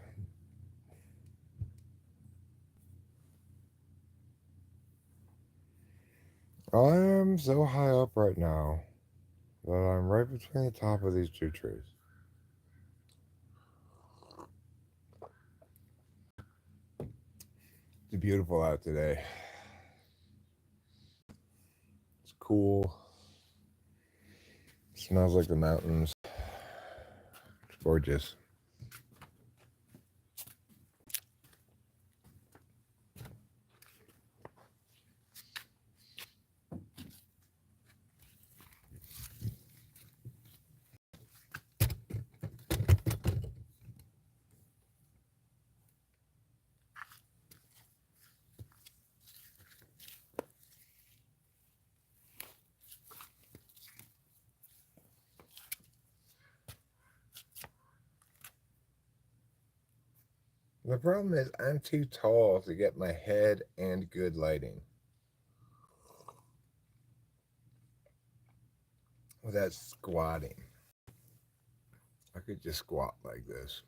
I am so high up right now that I'm right between the top of these two trees. It's beautiful out today. It's cool. It smells like the mountains. It's gorgeous. The problem is I'm too tall to get my head and good lighting without squatting. I could just squat like this.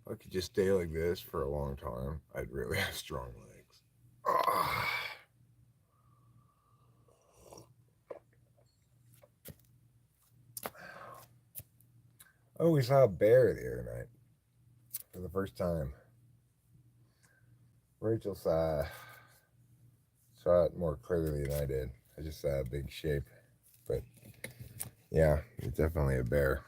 I could just stay like this for a long time. I'd really have strong legs. Ah. Oh, we saw a bear the other night for the first time. Rachel saw it more clearly than I did. I just saw a big shape. But yeah, it's definitely a bear.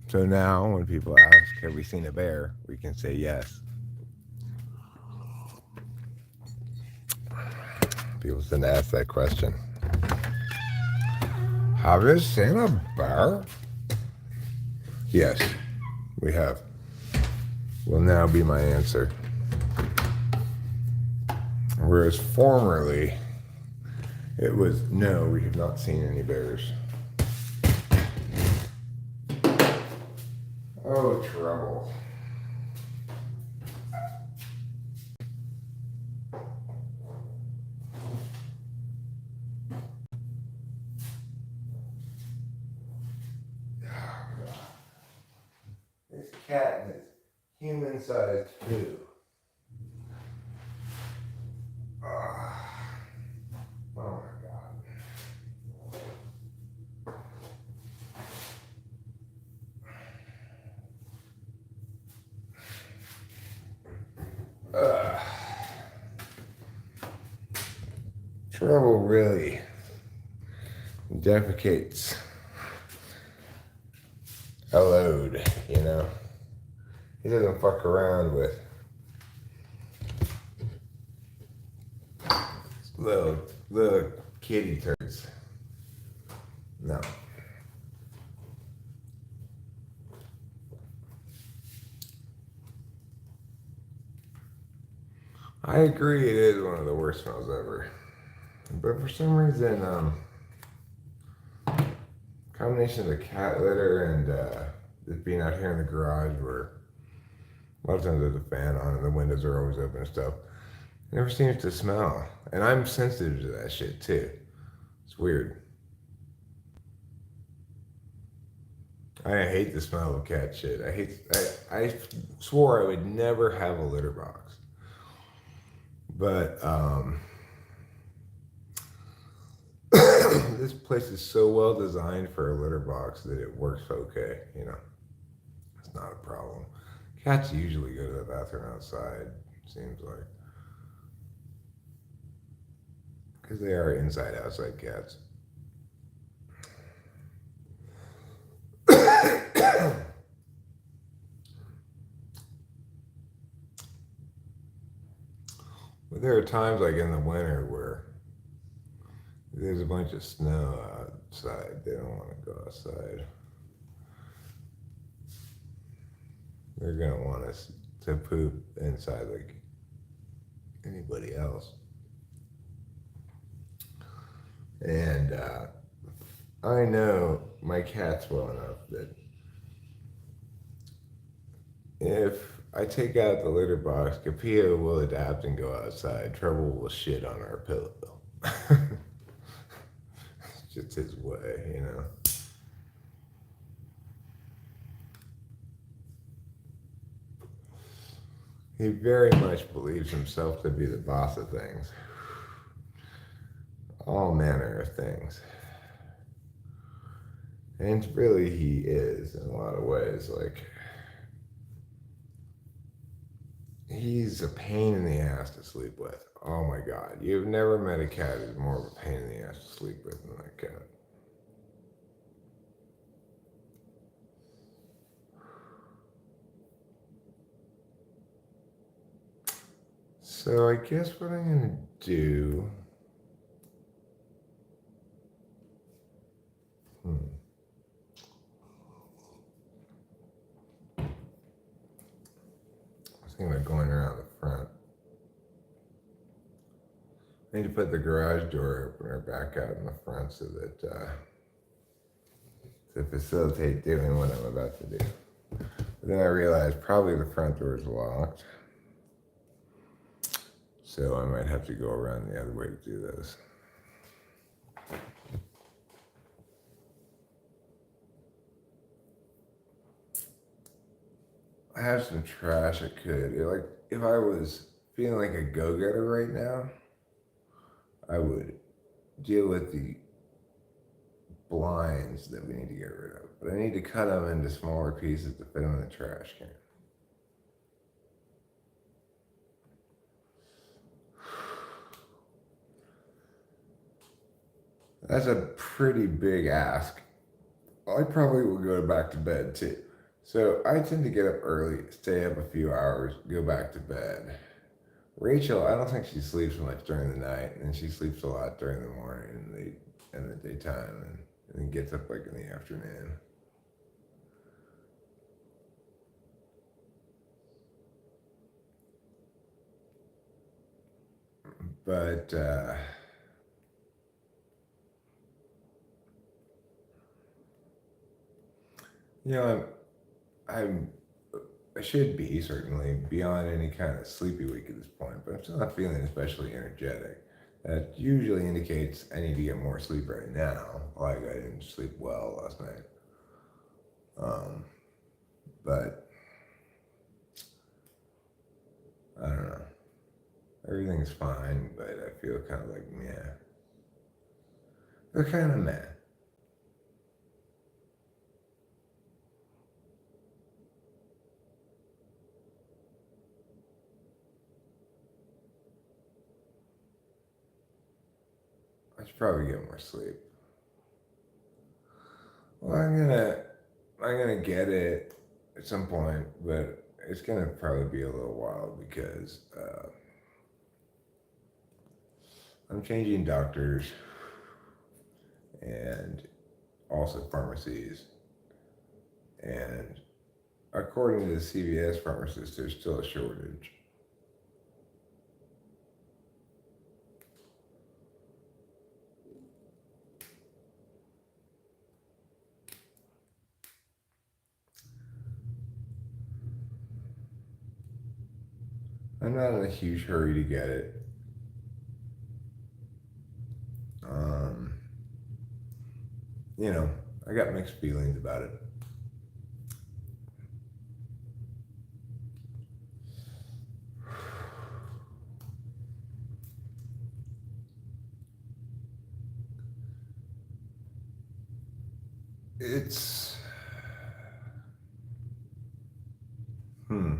So now when people ask, have we seen a bear? We can say yes. People tend to ask that question. Have you seen a bear? Yes, we have will now be my answer. Whereas formerly, it was, no, we have not seen any bears. Oh, trouble. This cat is human-sized poo. Oh my God. Trouble really defecates a load, you know. He doesn't fuck around with little kitty turds. No. I agree, it is one of the worst smells ever. But for some reason, combination of the cat litter and it being out here in the garage where a lot of times there's a fan on and the windows are always open and stuff, it never seems to smell. And I'm sensitive to that shit too. It's weird. I hate the smell of cat shit. I swore I would never have a litter box. But this place is so well designed for a litter box that it works okay, you know. It's not a problem. Cats usually go to the bathroom outside, seems like. Because they are inside-outside cats. But there are times like in the winter where there's a bunch of snow outside. They don't want to go outside. They're going to want us to poop inside like anybody else. And I know my cats well enough that if I take out the litter box, Capio will adapt and go outside. Trouble will shit on our pillow. It's just his way, you know. He very much believes himself to be the boss of things. All manner of things. And really he is in a lot of ways. Like, he's a pain in the ass to sleep with. Oh my God. You've never met a cat who's more of a pain in the ass to sleep with than that cat. So I guess what I'm gonna do. I was thinking about going around the front. I need to put the garage door opener back out in the front so that to facilitate doing what I'm about to do. But then I realized probably the front door is locked. So I might have to go around the other way to do this. I have some trash I could. Like, if I was feeling like a go-getter right now, I would deal with the blinds that we need to get rid of. But I need to cut them into smaller pieces to fit them in the trash can. That's a pretty big ask. I probably will go back to bed too. So I tend to get up early, stay up a few hours, go back to bed. Rachel, I don't think she sleeps much during the night, and she sleeps a lot during the morning and the daytime, and then gets up like in the afternoon. But you know, I'm I should be certainly beyond any kind of sleepy week at this point, but I'm still not feeling especially energetic. That usually indicates I need to get more sleep right now. Like I didn't sleep well last night. Um, but I don't know. Everything's fine, but I feel kind of like meh. They're kind of meh. I should probably get more sleep. Well, I'm gonna get it at some point, but it's gonna probably be a little while because I'm changing doctors and also pharmacies, and according to the CVS pharmacist, there's still a shortage. I'm not in a huge hurry to get it. Um, you know, I got mixed feelings about it. It's hmm.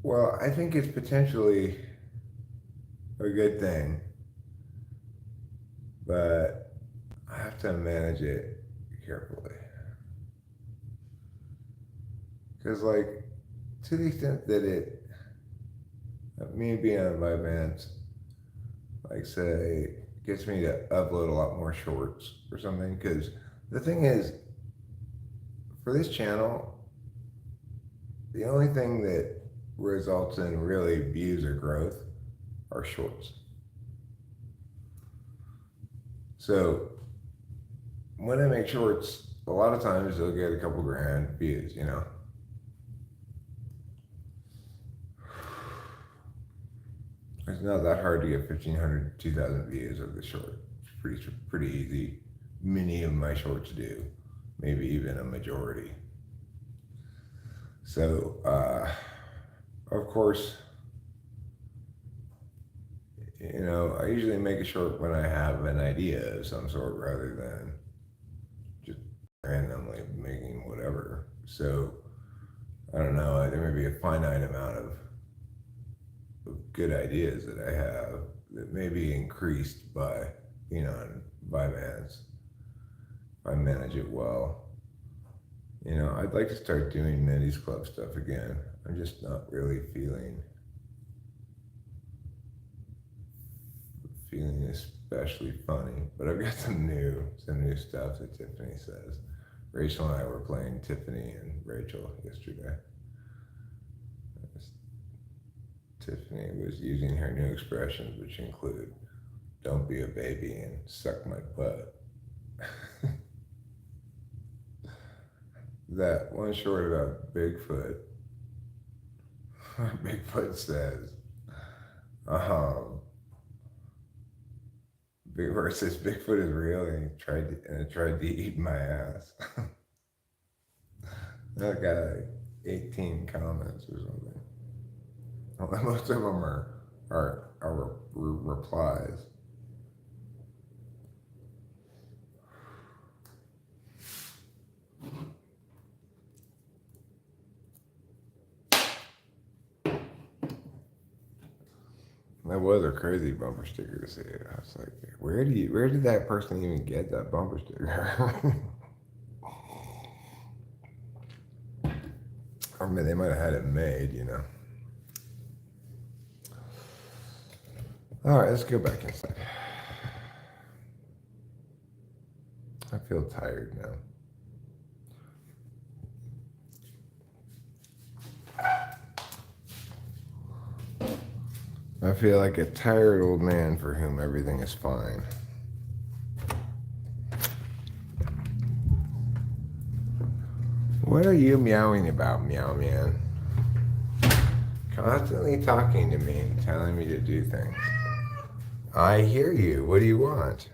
Well, I think it's potentially a good thing, but I have to manage it carefully. Because, like, to the extent that me being on my bands, like, say, gets me to upload a lot more shorts or something. Because the thing is, for this channel, the only thing that results in really views or growth are shorts. So when I make shorts, a lot of times they'll get a couple grand views, you know. It's not that hard to get 1,500, 2,000 views of the short. It's pretty easy. Many of my shorts do, maybe even a majority. So, of course, you know, I usually make a short when I have an idea of some sort rather than just randomly making whatever. So, I don't know, there may be a finite amount of good ideas that I have that may be increased by being on by bands if I manage it well. You know, I'd like to start doing Mendy's Club stuff again. I'm just not really feeling especially funny. But I've got some new stuff that Tiffany says. Rachel and I were playing Tiffany and Rachel yesterday. Tiffany was using her new expressions, which include "don't be a baby" and "suck my butt." That one short about Bigfoot. Bigfoot says, where it says Bigfoot is real and it tried to eat my ass. That got like 18 comments or something. Most of them are replies. That was a crazy bumper sticker to see. I was like, where did that person even get that bumper sticker? I mean, they might have had it made, you know. All right, let's go back inside. I feel tired now. I feel like a tired old man for whom everything is fine. What are you meowing about, Meow Man? Constantly talking to me and telling me to do things. I hear you. What do you want?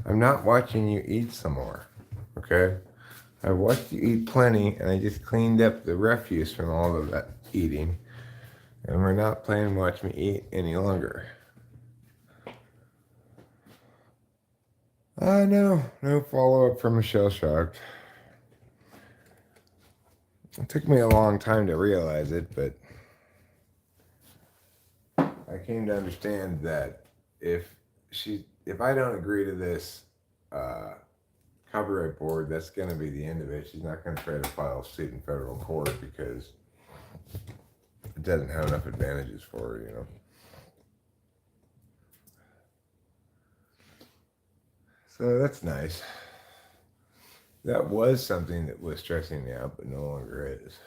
I'm not watching you eat some more. Okay? I watched you eat plenty and I just cleaned up the refuse from all of that eating. And we're not playing watch me eat any longer. No follow up from Michelle Shocked. It took me a long time to realize it, but I came to understand that if I don't agree to this copyright board, that's going to be the end of it. She's not going to try to file suit in federal court because it doesn't have enough advantages for her, you know. So that's nice. That was something that was stressing me out, but no longer is.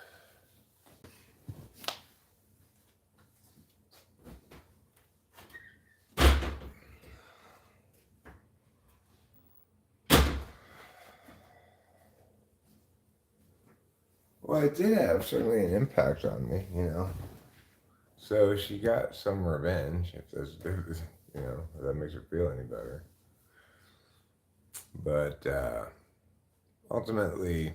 Well, it did have certainly an impact on me, you know. So she got some revenge, if that's, you know, if that makes her feel any better. But ultimately,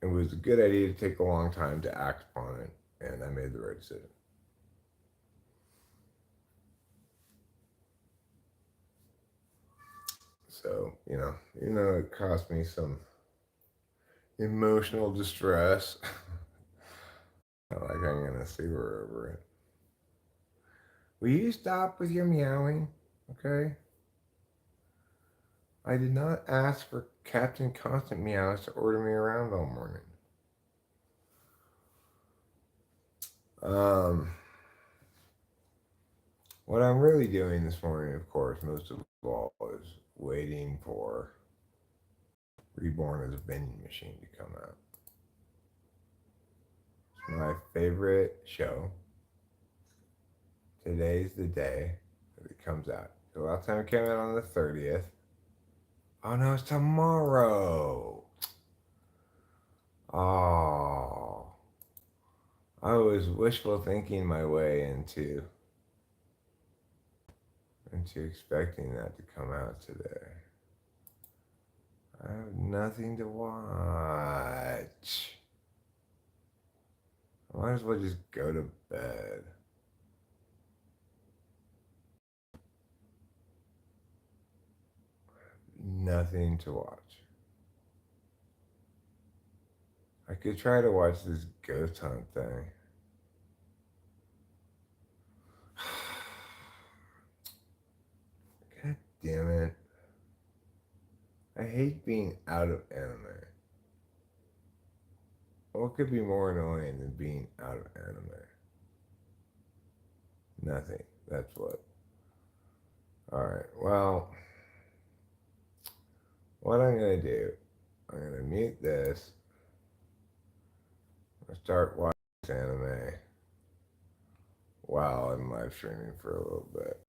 it was a good idea to take a long time to act upon it, and I made the right decision. So, you know, it cost me some emotional distress. Like I'm gonna sue her over it. Will you stop with your meowing? Okay? I did not ask for Captain Constant Meows to order me around all morning. What I'm really doing this morning, of course, most of all, is waiting for Reborn as a Vending Machine to come out. It's my favorite show. Today's the day that it comes out. The last time it came out on the 30th. Oh no, it's tomorrow. Oh. I was wishful thinking my way into expecting that to come out today. I have nothing to watch. I might as well just go to bed. Nothing to watch. I could try to watch this ghost hunt thing. God damn it. I hate being out of anime. What could be more annoying than being out of anime? Nothing. That's what. Alright, well, what I'm going to do, I'm going to mute this. I'll start watching this anime while I'm live streaming for a little bit.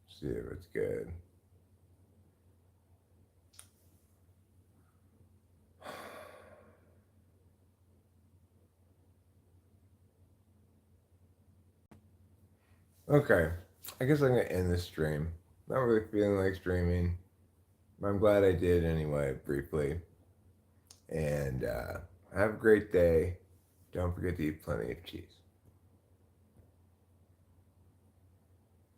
See if it's good. Okay, I guess I'm going to end this stream. Not really feeling like streaming, but I'm glad I did anyway, briefly. And have a great day. Don't forget to eat plenty of cheese.